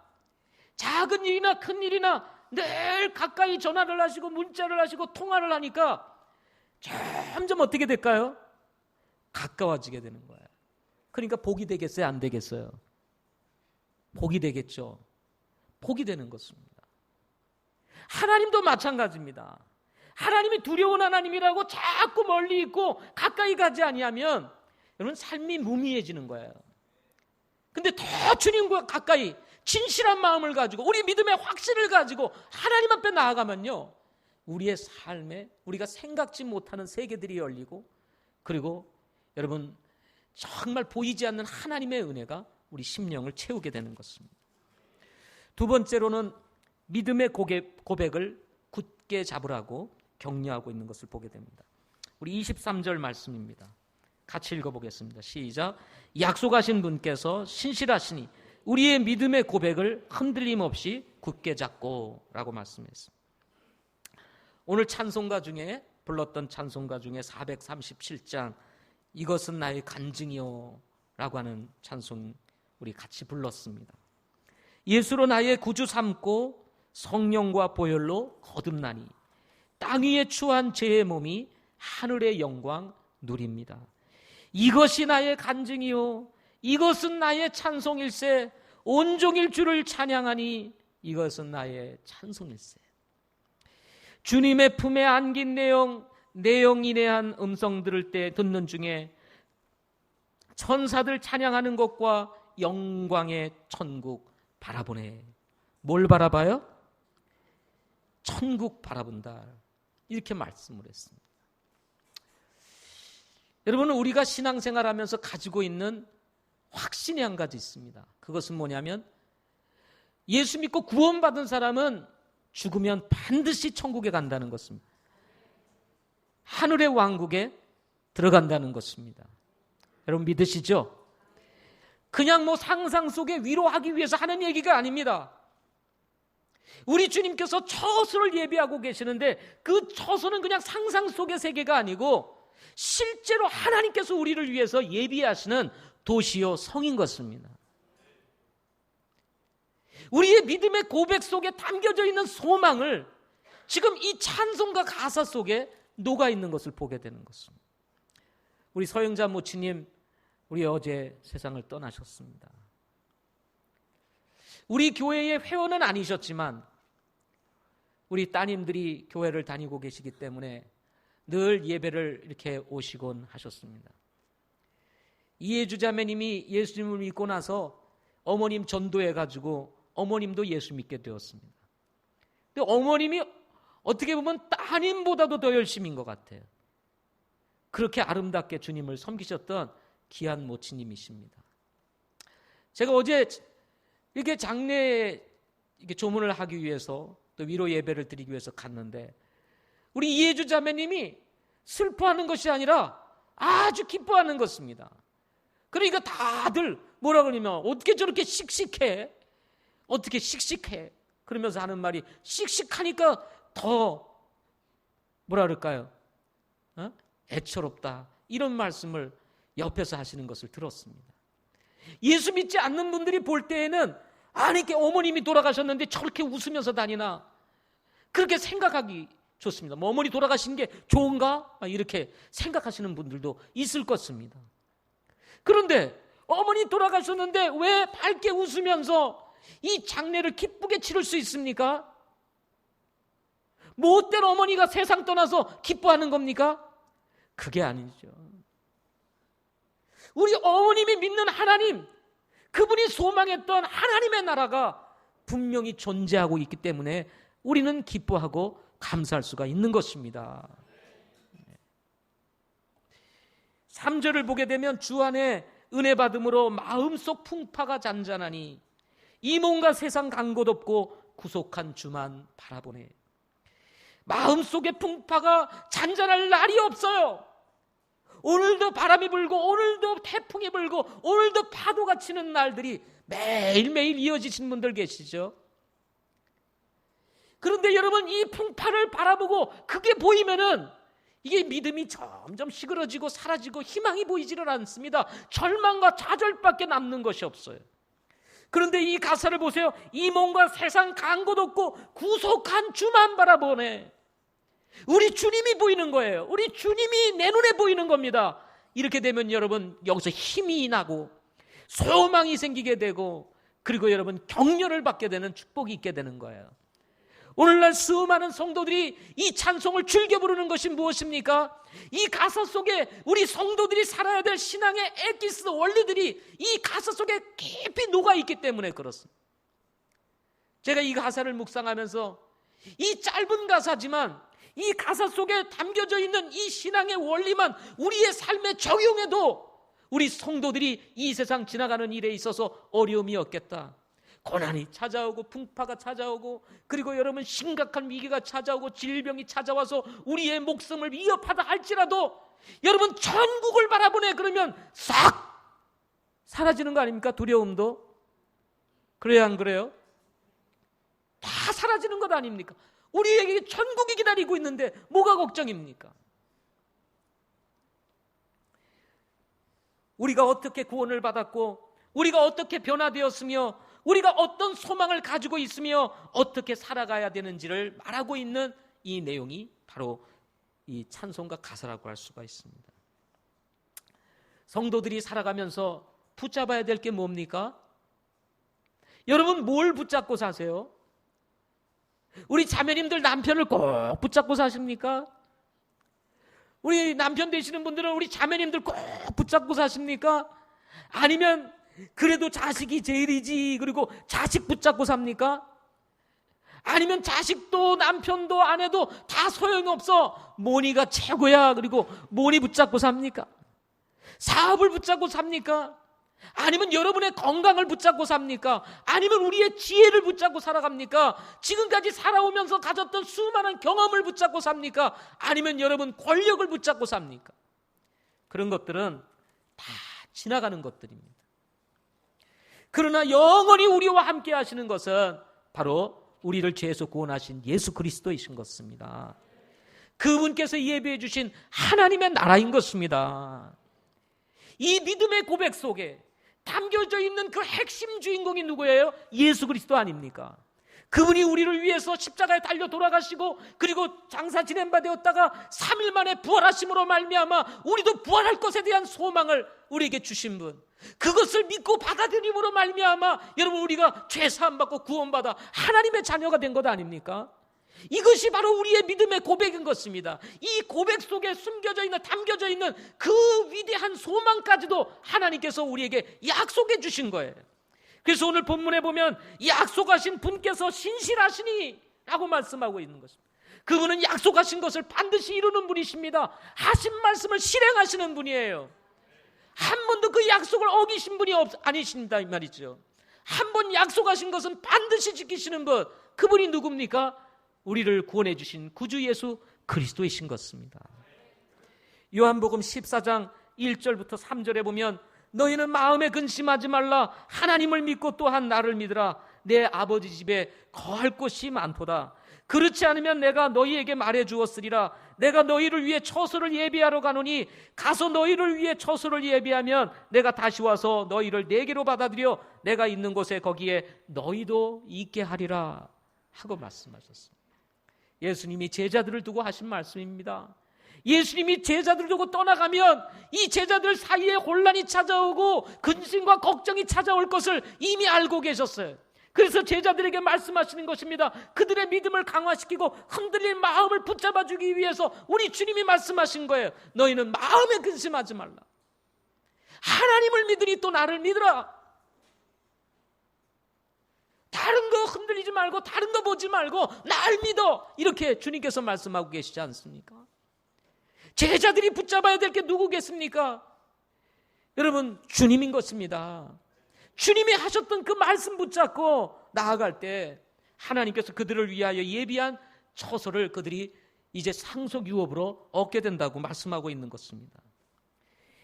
작은 일이나 큰 일이나 늘 가까이 전화를 하시고 문자를 하시고 통화를 하니까 점점 어떻게 될까요? 가까워지게 되는 거예요. 그러니까 복이 되겠어요? 안 되겠어요? 복이 되겠죠. 복이 되는 것입니다. 하나님도 마찬가지입니다. 하나님이 두려운 하나님이라고 자꾸 멀리 있고 가까이 가지 아니하면 여러분 삶이 무미해지는 거예요. 근데 더 주님과 가까이 진실한 마음을 가지고 우리 믿음의 확신을 가지고 하나님 앞에 나아가면요, 우리의 삶에 우리가 생각지 못하는 세계들이 열리고, 그리고 여러분 정말 보이지 않는 하나님의 은혜가 우리 심령을 채우게 되는 것입니다. 두 번째로는 믿음의 고백을 굳게 잡으라고 격려하고 있는 것을 보게 됩니다. 우리 23절 말씀입니다. 같이 읽어보겠습니다. 시작. 약속하신 분께서 신실하시니 우리의 믿음의 고백을 흔들림 없이 굳게 잡고 라고 말씀했습니다. 오늘 찬송가 중에 불렀던 찬송가 중에 437장 이것은 나의 간증이요 라고 하는 찬송 우리 같이 불렀습니다. 예수로 나의 구주 삼고 성령과 보혈로 거듭나니 땅 위에 추한 죄의 몸이 하늘의 영광 누립니다. 이것이 나의 간증이요 이것은 나의 찬송일세 온종일 주를 찬양하니 이것은 나의 찬송일세. 주님의 품에 안긴 내영인해한 음성 들을 때 듣는 중에 천사들 찬양하는 것과 영광의 천국 바라보네. 뭘 바라봐요? 천국 바라본다. 이렇게 말씀을 했습니다. 여러분, 우리가 신앙생활하면서 가지고 있는 확신이 한 가지 있습니다. 그것은 뭐냐면 예수 믿고 구원받은 사람은 죽으면 반드시 천국에 간다는 것입니다. 하늘의 왕국에 들어간다는 것입니다. 여러분 믿으시죠? 그냥 뭐 상상 속에 위로하기 위해서 하는 얘기가 아닙니다. 우리 주님께서 처소를 예비하고 계시는데 그 처소는 그냥 상상 속의 세계가 아니고 실제로 하나님께서 우리를 위해서 예비하시는 도시요 성인 것입니다. 우리의 믿음의 고백 속에 담겨져 있는 소망을 지금 이 찬송가 가사 속에 녹아 있는 것을 보게 되는 것입니다. 우리 서영자 모치님, 우리 어제 세상을 떠나셨습니다. 우리 교회의 회원은 아니셨지만 우리 따님들이 교회를 다니고 계시기 때문에 늘 예배를 이렇게 오시곤 하셨습니다. 이해주 자매님이 예수님을 믿고 나서 어머님 전도해가지고 어머님도 예수 믿게 되었습니다. 근데 어머님이 어떻게 보면 따님보다도 더 열심인 것 같아요. 그렇게 아름답게 주님을 섬기셨던 귀한 모친님이십니다. 제가 어제 이렇게 장례에 이렇게 조문을 하기 위해서 또 위로 예배를 드리기 위해서 갔는데 우리 이해주 자매님이 슬퍼하는 것이 아니라 아주 기뻐하는 것입니다. 그러니까 다들 뭐라 그러냐면 어떻게 저렇게 씩씩해? 어떻게 씩씩해? 그러면서 하는 말이 씩씩하니까 더 뭐라 그럴까요? 애처롭다. 이런 말씀을 옆에서 하시는 것을 들었습니다. 예수 믿지 않는 분들이 볼 때에는 아니 이렇게 어머님이 돌아가셨는데 저렇게 웃으면서 다니나 그렇게 생각하기 좋습니다. 뭐 어머니 돌아가신 게 좋은가? 이렇게 생각하시는 분들도 있을 것입니다. 그런데 어머니 돌아가셨는데 왜 밝게 웃으면서 이 장례를 기쁘게 치를 수 있습니까? 뭐 때문에 어머니가 세상 떠나서 기뻐하는 겁니까? 그게 아니죠. 우리 어머님이 믿는 하나님, 그분이 소망했던 하나님의 나라가 분명히 존재하고 있기 때문에 우리는 기뻐하고 감사할 수가 있는 것입니다. 3절을 보게 되면 주 안에 은혜 받음으로 마음속 풍파가 잔잔하니 이 몸과 세상 간 곳 없고 구속한 주만 바라보네. 마음속에 풍파가 잔잔할 날이 없어요. 오늘도 바람이 불고 오늘도 태풍이 불고 오늘도 파도가 치는 날들이 매일매일 이어지신 분들 계시죠? 그런데 여러분, 이 풍파를 바라보고 그게 보이면은 이게 믿음이 점점 시그러지고 사라지고 희망이 보이지를 않습니다. 절망과 좌절밖에 남는 것이 없어요. 그런데 이 가사를 보세요. 이 몸과 세상 간 곳 없고 구속한 주만 바라보네. 우리 주님이 보이는 거예요. 우리 주님이 내 눈에 보이는 겁니다. 이렇게 되면 여러분, 여기서 힘이 나고 소망이 생기게 되고, 그리고 여러분 격려를 받게 되는 축복이 있게 되는 거예요. 오늘날 수많은 성도들이 이 찬송을 즐겨 부르는 것이 무엇입니까? 이 가사 속에 우리 성도들이 살아야 될 신앙의 엑기스 원리들이 이 가사 속에 깊이 녹아있기 때문에 그렇습니다. 제가 이 가사를 묵상하면서 이 짧은 가사지만 이 가사 속에 담겨져 있는 이 신앙의 원리만 우리의 삶에 적용해도 우리 성도들이 이 세상 지나가는 일에 있어서 어려움이 없겠다. 고난이 찾아오고 풍파가 찾아오고, 그리고 여러분 심각한 위기가 찾아오고 질병이 찾아와서 우리의 목숨을 위협하다 할지라도 여러분 천국을 바라보네. 그러면 싹 사라지는 거 아닙니까? 두려움도. 그래요, 안 그래요? 다 사라지는 것 아닙니까? 우리에게 천국이 기다리고 있는데 뭐가 걱정입니까? 우리가 어떻게 구원을 받았고, 우리가 어떻게 변화되었으며, 우리가 어떤 소망을 가지고 있으며 어떻게 살아가야 되는지를 말하고 있는 이 내용이 바로 이 찬송가 가사라고 할 수가 있습니다. 성도들이 살아가면서 붙잡아야 될 게 뭡니까? 여러분, 뭘 붙잡고 사세요? 우리 자매님들 남편을 꼭 붙잡고 사십니까? 우리 남편 되시는 분들은 우리 자매님들 꼭 붙잡고 사십니까? 아니면 그래도 자식이 제일이지 그리고 자식 붙잡고 삽니까? 아니면 자식도 남편도 아내도 다 소용없어 모니가 최고야 그리고 모니 붙잡고 삽니까? 사업을 붙잡고 삽니까? 아니면 여러분의 건강을 붙잡고 삽니까? 아니면 우리의 지혜를 붙잡고 살아갑니까? 지금까지 살아오면서 가졌던 수많은 경험을 붙잡고 삽니까? 아니면 여러분 권력을 붙잡고 삽니까? 그런 것들은 다 지나가는 것들입니다. 그러나 영원히 우리와 함께 하시는 것은 바로 우리를 죄에서 구원하신 예수 그리스도이신 것입니다. 그분께서 예비해 주신 하나님의 나라인 것입니다. 이 믿음의 고백 속에 담겨져 있는 그 핵심 주인공이 누구예요? 예수 그리스도 아닙니까? 그분이 우리를 위해서 십자가에 달려 돌아가시고 그리고 장사 지낸 바 되었다가 3일 만에 부활하심으로 말미암아 우리도 부활할 것에 대한 소망을 우리에게 주신 분, 그것을 믿고 받아들임으로 말미암아 여러분 우리가 죄 사함 받고 구원받아 하나님의 자녀가 된 것 아닙니까? 이것이 바로 우리의 믿음의 고백인 것입니다. 이 고백 속에 숨겨져 있는 담겨져 있는 그 위대한 소망까지도 하나님께서 우리에게 약속해 주신 거예요. 그래서 오늘 본문에 보면 약속하신 분께서 신실하시니 라고 말씀하고 있는 것입니다. 그분은 약속하신 것을 반드시 이루는 분이십니다. 하신 말씀을 실행하시는 분이에요. 한 번도 그 약속을 어기신 분이 아니십니다, 이 말이죠. 한 번 약속하신 것은 반드시 지키시는 분, 그분이 누굽니까? 우리를 구원해 주신 구주 예수 그리스도이신 것입니다. 요한복음 14장 1절부터 3절에 보면 너희는 마음에 근심하지 말라. 하나님을 믿고 또한 나를 믿으라. 내 아버지 집에 거할 곳이 많도다. 그렇지 않으면 내가 너희에게 말해 주었으리라. 내가 너희를 위해 처소를 예비하러 가노니 가서 너희를 위해 처소를 예비하면 내가 다시 와서 너희를 내게로 받아들여 내가 있는 곳에 거기에 너희도 있게 하리라 하고 말씀하셨습니다. 예수님이 제자들을 두고 하신 말씀입니다. 예수님이 제자들을 두고 떠나가면 이 제자들 사이에 혼란이 찾아오고 근심과 걱정이 찾아올 것을 이미 알고 계셨어요. 그래서 제자들에게 말씀하시는 것입니다. 그들의 믿음을 강화시키고 흔들린 마음을 붙잡아주기 위해서 우리 주님이 말씀하신 거예요. 너희는 마음에 근심하지 말라. 하나님을 믿으니 또 나를 믿으라. 다른 거 흔들리지 말고 다른 거 보지 말고 날 믿어. 이렇게 주님께서 말씀하고 계시지 않습니까? 제자들이 붙잡아야 될 게 누구겠습니까? 여러분, 주님인 것입니다. 주님이 하셨던 그 말씀 붙잡고 나아갈 때 하나님께서 그들을 위하여 예비한 처소를 그들이 이제 상속 유업으로 얻게 된다고 말씀하고 있는 것입니다.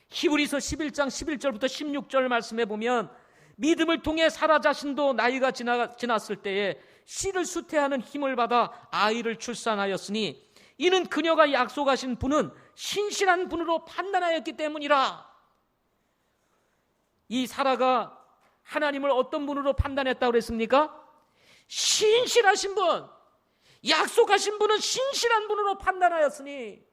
히브리서 11장 11절부터 16절 말씀해 보면 믿음을 통해 사라 자신도 나이가 지났을 때에 씨를 수태하는 힘을 받아 아이를 출산하였으니 이는 그녀가 약속하신 분은 신실한 분으로 판단하였기 때문이라. 이 사라가 하나님을 어떤 분으로 판단했다고 그랬습니까? 신실하신 분, 약속하신 분은 신실한 분으로 판단하였으니,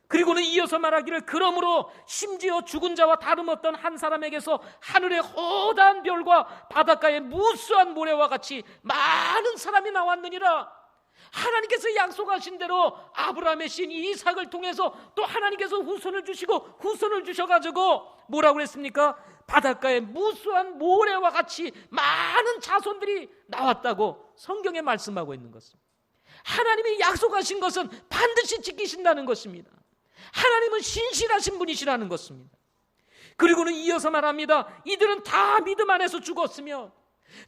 그리고는 이어서 말하기를 그러므로 심지어 죽은 자와 다름없던 한 사람에게서 하늘의 허다한 별과 바닷가의 무수한 모래와 같이 많은 사람이 나왔느니라. 하나님께서 약속하신 대로 아브라함의 신 이삭을 통해서 또 하나님께서 후손을 주시고 후손을 주셔가지고 뭐라고 그랬습니까? 바닷가에 무수한 모래와 같이 많은 자손들이 나왔다고 성경에 말씀하고 있는 것입니다. 하나님이 약속하신 것은 반드시 지키신다는 것입니다. 하나님은 신실하신 분이시라는 것입니다. 그리고는 이어서 말합니다. 이들은 다 믿음 안에서 죽었으며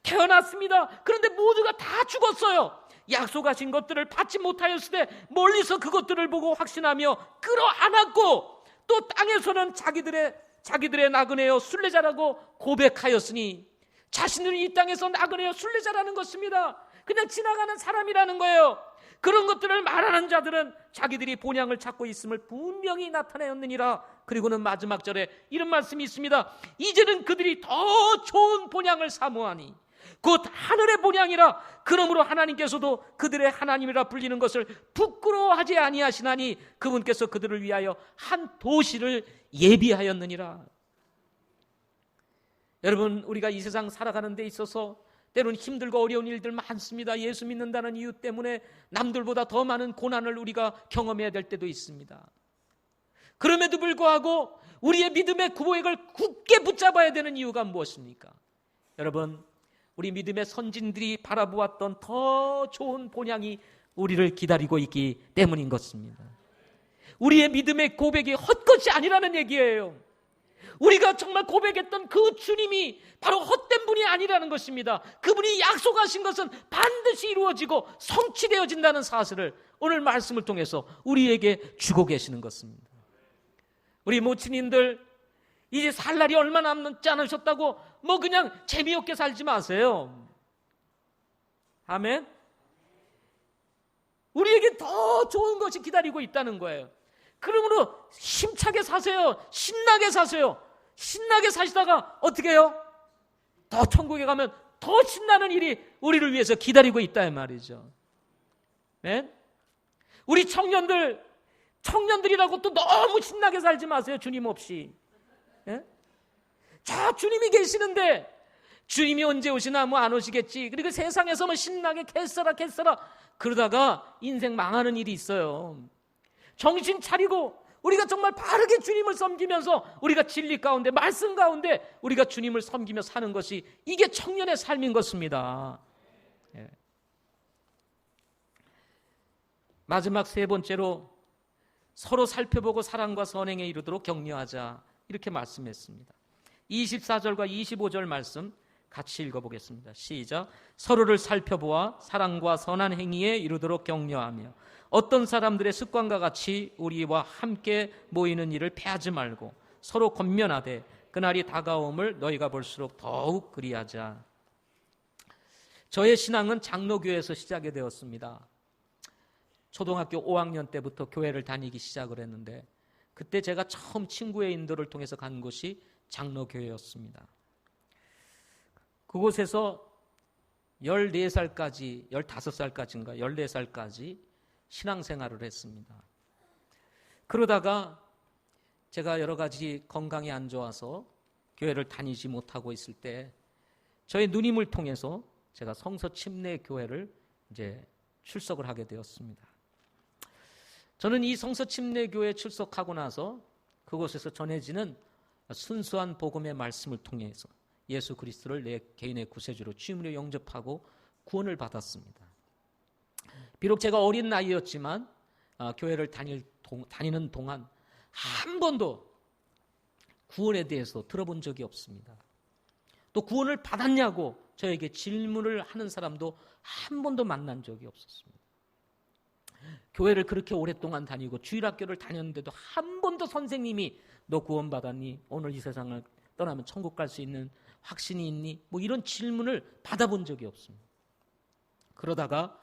태어났습니다. 그런데 모두가 다 죽었어요. 약속하신 것들을 받지 못하였을 때 멀리서 그것들을 보고 확신하며 끌어안았고 또 땅에서는 자기들의 나그네여 순례자라고 고백하였으니, 자신들은 이 땅에서 나그네여 순례자라는 것입니다. 그냥 지나가는 사람이라는 거예요. 그런 것들을 말하는 자들은 자기들이 본향을 찾고 있음을 분명히 나타내었느니라. 그리고는 마지막 절에 이런 말씀이 있습니다. 이제는 그들이 더 좋은 본향을 사모하니 곧 하늘의 본향이라. 그러므로 하나님께서도 그들의 하나님이라 불리는 것을 부끄러워하지 아니하시나니 그분께서 그들을 위하여 한 도시를 예비하였느니라. 여러분, 우리가 이 세상 살아가는 데 있어서 때로는 힘들고 어려운 일들 많습니다. 예수 믿는다는 이유 때문에 남들보다 더 많은 고난을 우리가 경험해야 될 때도 있습니다. 그럼에도 불구하고 우리의 믿음의 구호액을 굳게 붙잡아야 되는 이유가 무엇입니까? 여러분, 우리 믿음의 선진들이 바라보았던 더 좋은 본향이 우리를 기다리고 있기 때문인 것입니다. 우리의 믿음의 고백이 헛것이 아니라는 얘기예요. 우리가 정말 고백했던 그 주님이 바로 헛된 분이 아니라는 것입니다. 그분이 약속하신 것은 반드시 이루어지고 성취되어진다는 사실을 오늘 말씀을 통해서 우리에게 주고 계시는 것입니다. 우리 모친님들 이제 살 날이 얼마 남지 않으셨다고 뭐 그냥 재미없게 살지 마세요. 아멘. 우리에게 더 좋은 것이 기다리고 있다는 거예요. 그러므로 힘차게 사세요. 신나게 사세요. 신나게 사시다가 어떻게 해요? 더 천국에 가면 더 신나는 일이 우리를 위해서 기다리고 있다 이 말이죠. 네? 우리 청년들이라고 또 너무 신나게 살지 마세요. 주님 없이. 네? 자, 주님이 계시는데 주님이 언제 오시나 뭐 안 오시겠지. 그리고 세상에서 뭐 신나게 캐서라 그러다가 인생 망하는 일이 있어요. 정신 차리고 우리가 정말 바르게 주님을 섬기면서 우리가 진리 가운데 말씀 가운데 우리가 주님을 섬기며 사는 것이 이게 청년의 삶인 것입니다. 예. 마지막 세 번째로 서로 살펴보고 사랑과 선행에 이르도록 격려하자 이렇게 말씀했습니다. 24절과 25절 말씀 같이 읽어보겠습니다. 시작. 서로를 살펴보아 사랑과 선한 행위에 이르도록 격려하며 어떤 사람들의 습관과 같이 우리와 함께 모이는 일을 패하지 말고 서로 권면하되 그날이 다가옴을 너희가 볼수록 더욱 그리하자. 저의 신앙은 장로교회에서 시작이 되었습니다. 초등학교 5학년 때부터 교회를 다니기 시작을 했는데 그때 제가 처음 친구의 인도를 통해서 간 곳이 장로교회였습니다. 그곳에서 14살까지, 15살까지인가 14살까지 신앙생활을 했습니다. 그러다가 제가 여러 가지 건강이 안 좋아서 교회를 다니지 못하고 있을 때 저의 누님을 통해서 제가 성서 침례 교회를 이제 출석을 하게 되었습니다. 저는 이 성서 침례 교회에 출석하고 나서 그곳에서 전해지는 순수한 복음의 말씀을 통해서 예수 그리스도를 내 개인의 구세주로 주님으로 영접하고 구원을 받았습니다. 비록 제가 어린 나이였지만 교회를 다니는 동안 한 번도 구원에 대해서 들어본 적이 없습니다. 또 구원을 받았냐고 저에게 질문을 하는 사람도 한 번도 만난 적이 없었습니다. 교회를 그렇게 오랫동안 다니고 주일학교를 다녔는데도 한 번도 선생님이 너 구원 받았니? 오늘 이 세상을 떠나면 천국 갈 수 있는 확신이 있니? 뭐 이런 질문을 받아본 적이 없습니다. 그러다가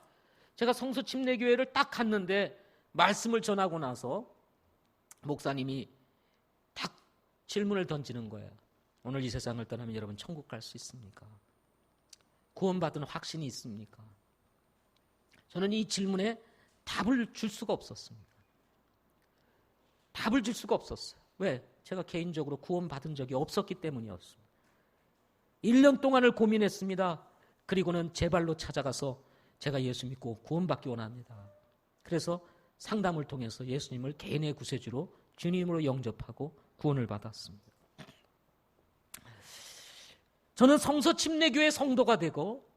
제가 성서 침례교회를 딱 갔는데 말씀을 전하고 나서 목사님이 딱 질문을 던지는 거예요. 오늘 이 세상을 떠나면 여러분 천국 갈 수 있습니까? 구원받은 확신이 있습니까? 저는 이 질문에 답을 줄 수가 없었습니다. 답을 줄 수가 없었어요. 왜? 제가 개인적으로 구원받은 적이 없었기 때문이었습니다. 1년 동안을 고민했습니다. 그리고는 제 발로 찾아가서 제가 예수 믿고 구원받기 원합니다. 그래서 상담을 통해서 예수님을 개인의 구세주로 주님으로 영접하고 구원을 받았습니다. 저는 성서 침례교회 성도가 되고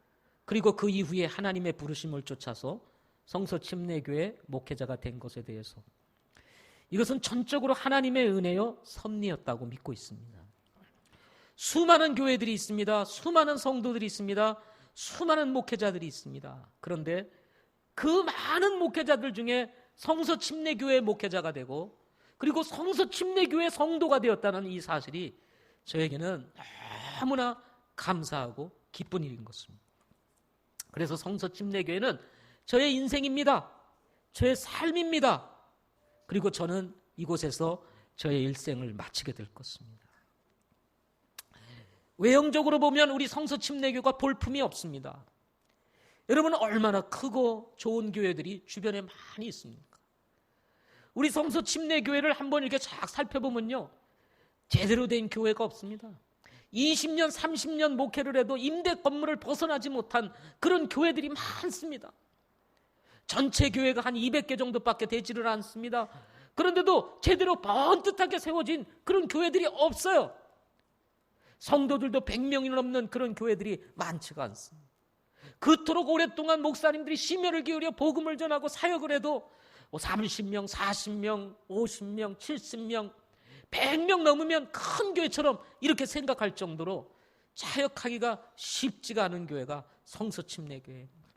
그리고 그 이후에 하나님의 부르심을 쫓아서 성서 침례교회 목회자가 된 것에 대해서 이것은 전적으로 하나님의 은혜요 섭리였다고 믿고 있습니다. 수많은 교회들이 있습니다. 수많은 성도들이 있습니다. 수많은 목회자들이 있습니다. 그런데 그 많은 목회자들 중에 성서 침례교회 목회자가 되고 그리고 성서 침례교회 성도가 되었다는 이 사실이 저에게는 너무나 감사하고 기쁜 일인 것입니다. 그래서 성서 침례교회는 저의 인생입니다. 저의 삶입니다. 그리고 저는 이곳에서 저의 일생을 마치게 될 것입니다. 외형적으로 보면 우리 성서 침례교가 볼품이 없습니다. 여러분 얼마나 크고 좋은 교회들이 주변에 많이 있습니까? 우리 성서 침례교회를 한번 이렇게 쫙 살펴보면요. 제대로 된 교회가 없습니다. 20년, 30년 목회를 해도 임대 건물을 벗어나지 못한 그런 교회들이 많습니다. 전체 교회가 한 200개 정도밖에 되지를 않습니다. 그런데도 제대로 번듯하게 세워진 그런 교회들이 없어요. 성도들도 100명이 넘는 그런 교회들이 많지가 않습니다. 그토록 오랫동안 목사님들이 심혈을 기울여 복음을 전하고 사역을 해도 30명, 40명, 50명, 70명, 100명 넘으면 큰 교회처럼 이렇게 생각할 정도로 사역하기가 쉽지가 않은 교회가 성서 침례교회입니다.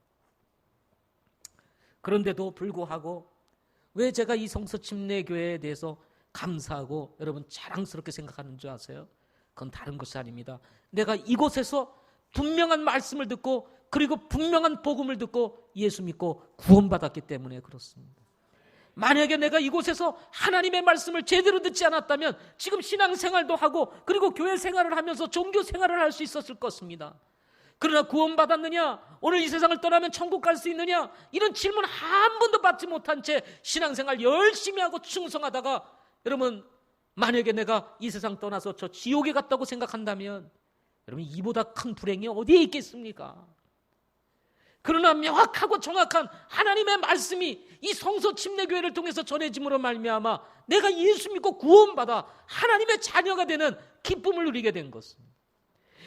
그런데도 불구하고 왜 제가 이 성서 침례교회에 대해서 감사하고 여러분 자랑스럽게 생각하는 줄 아세요? 그건 다른 것이 아닙니다. 내가 이곳에서 분명한 말씀을 듣고 그리고 분명한 복음을 듣고 예수 믿고 구원받았기 때문에 그렇습니다. 만약에 내가 이곳에서 하나님의 말씀을 제대로 듣지 않았다면 지금 신앙생활도 하고 그리고 교회 생활을 하면서 종교 생활을 할 수 있었을 것입니다. 그러나 구원받았느냐? 오늘 이 세상을 떠나면 천국 갈 수 있느냐? 이런 질문 한 번도 받지 못한 채 신앙생활 열심히 하고 충성하다가 여러분 만약에 내가 이 세상 떠나서 저 지옥에 갔다고 생각한다면 여러분 이보다 큰 불행이 어디에 있겠습니까? 그러나 명확하고 정확한 하나님의 말씀이 이 성서 침례교회를 통해서 전해짐으로 말미암아 내가 예수 믿고 구원받아 하나님의 자녀가 되는 기쁨을 누리게 된 것입니다.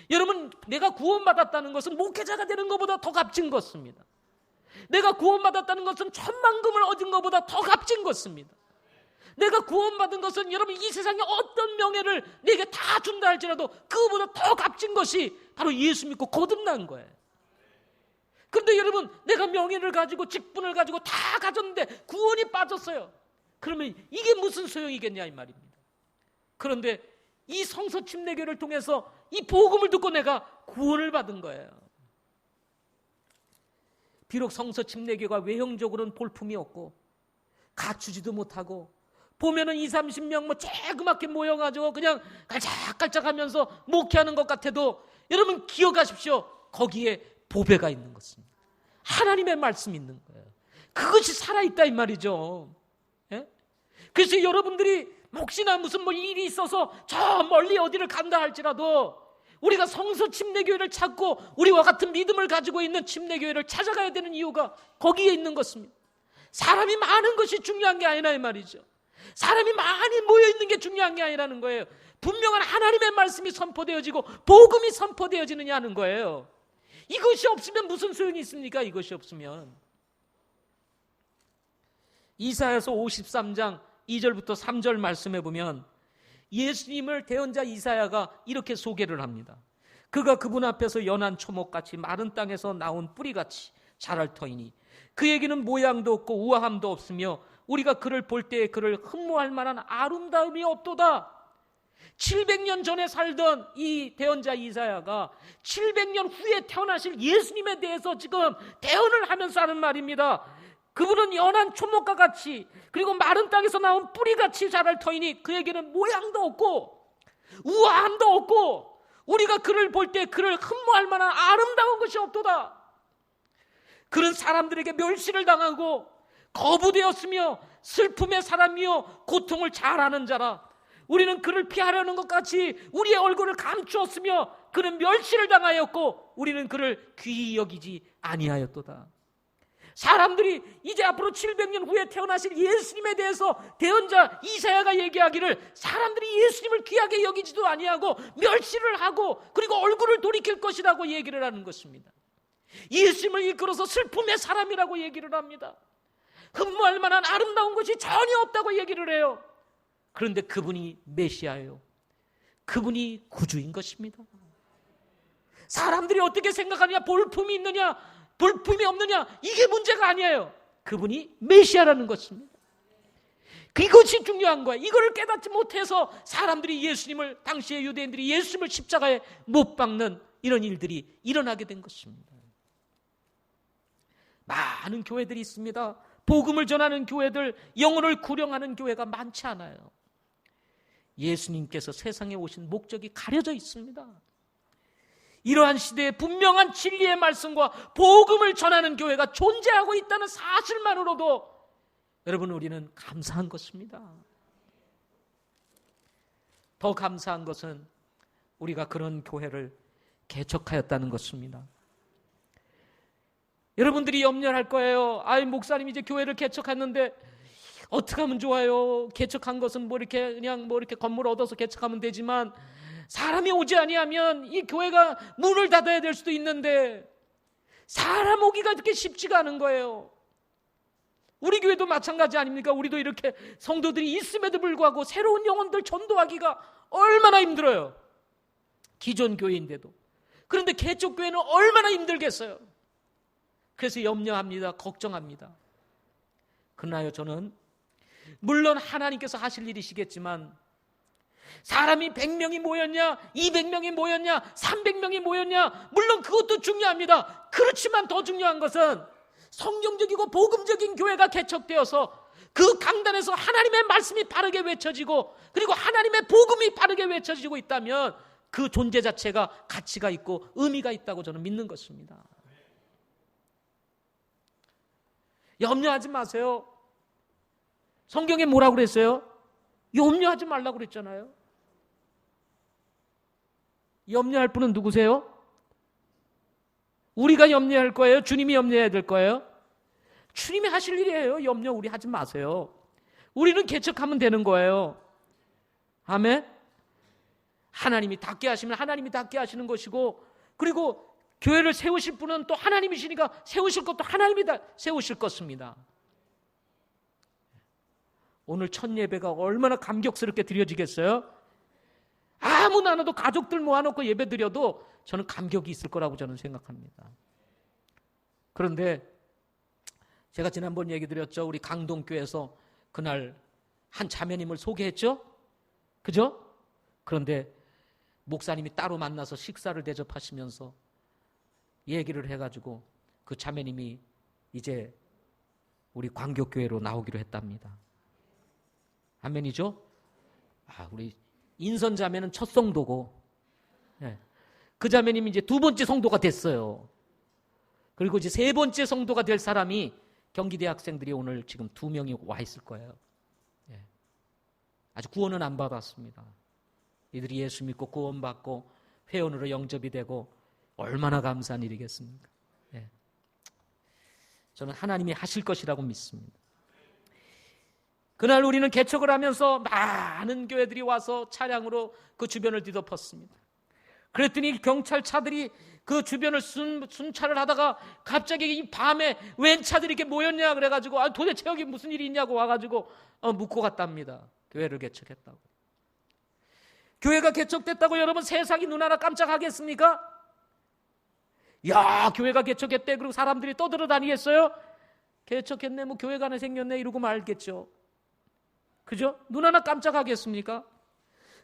여러분 내가 구원받았다는 것은 목회자가 되는 것보다 더 값진 것입니다. 내가 구원받았다는 것은 천만금을 얻은 것보다 더 값진 것입니다. 내가 구원받은 것은 여러분 이 세상에 어떤 명예를 내게 다 준다 할지라도 그거보다 더 값진 것이 바로 예수 믿고 거듭난 거예요. 그런데 여러분 내가 명예를 가지고 직분을 가지고 다 가졌는데 구원이 빠졌어요. 그러면 이게 무슨 소용이겠냐 이 말입니다. 그런데 이 성서 침례교를 통해서 이 복음을 듣고 내가 구원을 받은 거예요. 비록 성서 침례교가 외형적으로는 볼품이 없고 갖추지도 못하고 보면은 20, 30명 뭐 조그맣게 모여가지고 그냥 깔짝깔짝하면서 목회하는 것 같아도 여러분 기억하십시오. 거기에 보배가 있는 것입니다. 하나님의 말씀이 있는 거예요. 그것이 살아있다 이 말이죠. 예? 그래서 여러분들이 혹시나 무슨 뭐 일이 있어서 저 멀리 어디를 간다 할지라도 우리가 성서 침례교회를 찾고 우리와 같은 믿음을 가지고 있는 침례교회를 찾아가야 되는 이유가 거기에 있는 것입니다. 사람이 많은 것이 중요한 게 아니라 이 말이죠. 사람이 많이 모여있는 게 중요한 게 아니라는 거예요. 분명한 하나님의 말씀이 선포되어지고 복음이 선포되어지느냐 하는 거예요. 이것이 없으면 무슨 소용이 있습니까? 이것이 없으면. 이사야서 53장 2절부터 3절 말씀해 보면 예수님을 대언자 이사야가 이렇게 소개를 합니다. 그가 그분 앞에서 연한 초목같이 마른 땅에서 나온 뿌리같이 자랄 터이니 그에게는 모양도 없고 우아함도 없으며 우리가 그를 볼 때에 그를 흠모할 만한 아름다움이 없도다. 700년 전에 살던 이 대언자 이사야가 700년 후에 태어나실 예수님에 대해서 지금 대언을 하면서 하는 말입니다. 그분은 연한 초목과 같이 그리고 마른 땅에서 나온 뿌리같이 자랄 터이니 그에게는 모양도 없고 우아함도 없고 우리가 그를 볼 때 그를 흠모할 만한 아름다운 것이 없도다. 그는 사람들에게 멸시를 당하고 거부되었으며 슬픔의 사람이요 고통을 잘 아는 자라. 우리는 그를 피하려는 것 같이 우리의 얼굴을 감추었으며 그는 멸시를 당하였고 우리는 그를 귀히 여기지 아니하였도다. 사람들이 이제 앞으로 700년 후에 태어나실 예수님에 대해서 대언자 이사야가 얘기하기를 사람들이 예수님을 귀하게 여기지도 아니하고 멸시를 하고 그리고 얼굴을 돌이킬 것이라고 얘기를 하는 것입니다. 예수님을 일컬어서 슬픔의 사람이라고 얘기를 합니다. 흠모할 만한 아름다운 것이 전혀 없다고 얘기를 해요. 그런데 그분이 메시아예요. 그분이 구주인 것입니다. 사람들이 어떻게 생각하느냐, 볼품이 있느냐 볼품이 없느냐, 이게 문제가 아니에요. 그분이 메시아라는 것입니다. 이것이 중요한 거예요. 이거를 깨닫지 못해서 사람들이 예수님을, 당시의 유대인들이 예수님을 십자가에 못 박는 이런 일들이 일어나게 된 것입니다. 많은 교회들이 있습니다. 복음을 전하는 교회들, 영혼을 구령하는 교회가 많지 않아요. 예수님께서 세상에 오신 목적이 가려져 있습니다. 이러한 시대에 분명한 진리의 말씀과 복음을 전하는 교회가 존재하고 있다는 사실만으로도 여러분, 우리는 감사한 것입니다. 더 감사한 것은 우리가 그런 교회를 개척하였다는 것입니다. 여러분들이 염려할 거예요. 아이, 목사님 이제 교회를 개척했는데 어떻게 하면 좋아요? 개척한 것은 그냥 이렇게 건물 얻어서 개척하면 되지만 사람이 오지 아니하면 이 교회가 문을 닫아야 될 수도 있는데 사람 오기가 그렇게 쉽지가 않은 거예요. 우리 교회도 마찬가지 아닙니까? 우리도 이렇게 성도들이 있음에도 불구하고 새로운 영혼들 전도하기가 얼마나 힘들어요. 기존 교회인데도. 그런데 개척 교회는 얼마나 힘들겠어요. 그래서 염려합니다. 걱정합니다. 그러나요, 저는 물론 하나님께서 하실 일이시겠지만 사람이 100명이 모였냐, 200명이 모였냐, 300명이 모였냐, 물론 그것도 중요합니다. 그렇지만 더 중요한 것은 성경적이고 복음적인 교회가 개척되어서 그 강단에서 하나님의 말씀이 바르게 외쳐지고 그리고 하나님의 복음이 바르게 외쳐지고 있다면 그 존재 자체가 가치가 있고 의미가 있다고 저는 믿는 것입니다. 염려하지 마세요. 성경에 뭐라고 그랬어요? 염려하지 말라고 그랬잖아요. 염려할 분은 누구세요? 우리가 염려할 거예요? 주님이 염려해야 될 거예요? 주님이 하실 일이에요. 염려 우리 하지 마세요. 우리는 개척하면 되는 거예요. 아멘? 하나님이 닿게 하시면 하나님이 닿게 하시는 것이고, 그리고 교회를 세우실 분은 또 하나님이시니까 세우실 것도 하나님이 다 세우실 것입니다. 오늘 첫 예배가 얼마나 감격스럽게 드려지겠어요? 아무나 안 와도 가족들 모아놓고 예배 드려도 저는 감격이 있을 거라고 저는 생각합니다. 그런데 제가 지난번 얘기 드렸죠. 우리 강동교회에서 그날 한 자매님을 소개했죠? 그죠? 그런데 목사님이 따로 만나서 식사를 대접하시면서 얘기를 해가지고 그 자매님이 이제 우리 광교교회로 나오기로 했답니다. 아멘이죠? 우리 인선 자매는 첫 성도고, 그 자매님이 이제 두 번째 성도가 됐어요. 그리고 이제 세 번째 성도가 될 사람이 경기대 학생들이 오늘 지금 2명이 와 있을 거예요. 아직 구원은 안 받았습니다. 이들이 예수 믿고 구원받고 회원으로 영접이 되고 얼마나 감사한 일이겠습니까? 저는 하나님이 하실 것이라고 믿습니다. 그날 우리는 개척을 하면서 많은 교회들이 와서 차량으로 그 주변을 뒤덮었습니다. 그랬더니 경찰차들이 그 주변을 순찰을 하다가 갑자기 이 밤에 웬 차들이 이렇게 모였냐 그래가지고 도대체 여기 무슨 일이 있냐고 와가지고 묻고 갔답니다. 교회를 개척했다고. 교회가 개척됐다고 여러분 세상이 눈 하나 깜짝하겠습니까? 야, 교회가 개척했대. 그리고 사람들이 떠들어다니겠어요? 개척했네, 뭐 교회가 하나 생겼네 이러고 말겠죠. 그죠? 눈 하나 깜짝하겠습니까?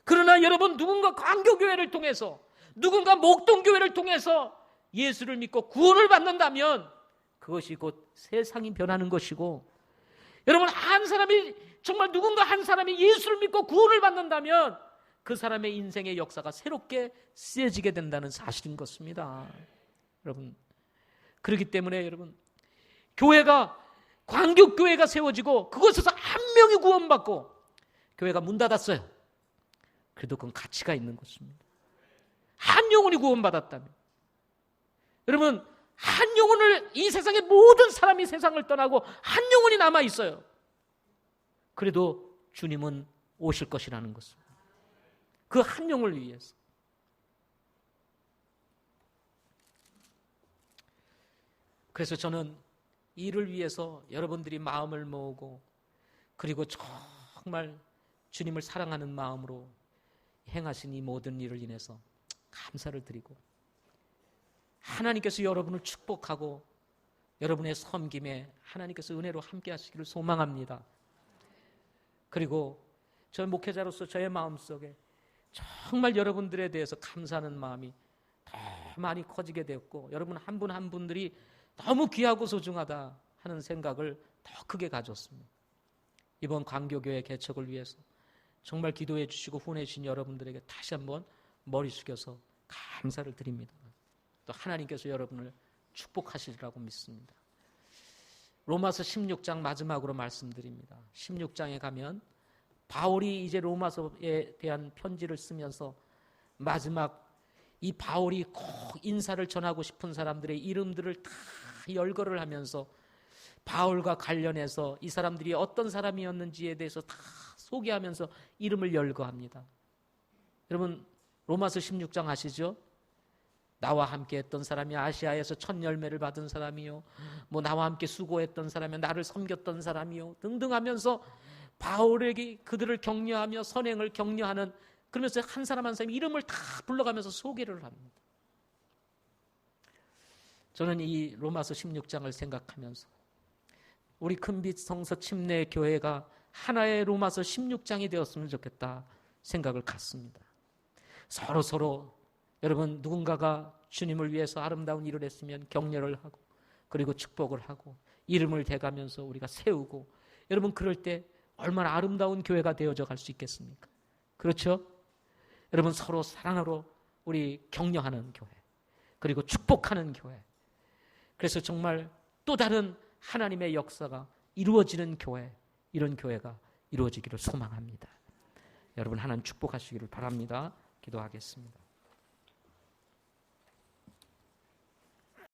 그러나 여러분, 누군가 광교교회를 통해서, 누군가 목동교회를 통해서 예수를 믿고 구원을 받는다면 그것이 곧 세상이 변하는 것이고, 여러분, 한 사람이, 정말 누군가 한 사람이 예수를 믿고 구원을 받는다면 그 사람의 인생의 역사가 새롭게 쓰여지게 된다는 사실인 것입니다. 여러분, 그렇기 때문에 여러분, 교회가, 광교교회가 세워지고 그곳에서 한 명이 구원받고 교회가 문 닫았어요. 그래도 그건 가치가 있는 것입니다. 한 영혼이 구원받았다면, 여러분, 한 영혼을, 이 세상의 모든 사람이 세상을 떠나고 한 영혼이 남아 있어요. 그래도 주님은 오실 것이라는 것입니다. 그 한 영혼을 위해서. 그래서 저는 이를 위해서 여러분들이 마음을 모으고, 그리고 정말 주님을 사랑하는 마음으로 행하신 이 모든 일을 인해서 감사를 드리고, 하나님께서 여러분을 축복하고 여러분의 섬김에 하나님께서 은혜로 함께 하시기를 소망합니다. 그리고 저 목회자로서 저의 마음속에 정말 여러분들에 대해서 감사하는 마음이 더 많이 커지게 되었고, 여러분 한 분 한 분들이 너무 귀하고 소중하다 하는 생각을 더 크게 가졌습니다. 이번 광교교회 개척을 위해서 정말 기도해 주시고 후원해 주신 여러분들에게 다시 한번 머리 숙여서 감사를 드립니다. 또 하나님께서 여러분을 축복하시리라고 믿습니다. 로마서 16장 마지막으로 말씀드립니다. 16장에 가면 바울이 이제 로마서에 대한 편지를 쓰면서 마지막 이 바울이 꼭 인사를 전하고 싶은 사람들의 이름들을 다 열거를 하면서 바울과 관련해서 이 사람들이 어떤 사람이었는지에 대해서 다 소개하면서 이름을 열거합니다. 여러분, 로마서 16장 아시죠? 나와 함께 했던 사람이 아시아에서 첫 열매를 받은 사람이요, 뭐 나와 함께 수고했던 사람이요, 나를 섬겼던 사람이요 등등 하면서 바울에게 그들을 격려하며 선행을 격려하는, 그러면서 한 사람 한 사람 이름을 다 불러가면서 소개를 합니다. 저는 이 로마서 16장을 생각하면서 우리 큰빛 성서 침례 교회가 하나의 로마서 16장이 되었으면 좋겠다 생각을 갖습니다. 서로 여러분, 누군가가 주님을 위해서 아름다운 일을 했으면 격려를 하고, 그리고 축복을 하고, 이름을 대가면서 우리가 세우고, 여러분 그럴 때 얼마나 아름다운 교회가 되어져 갈 수 있겠습니까? 그렇죠? 여러분, 서로 사랑으로 우리 격려하는 교회, 그리고 축복하는 교회, 그래서 정말 또 다른 하나님의 역사가 이루어지는 교회, 이런 교회가 이루어지기를 소망합니다. 여러분 하나님 축복하시기를 바랍니다. 기도하겠습니다.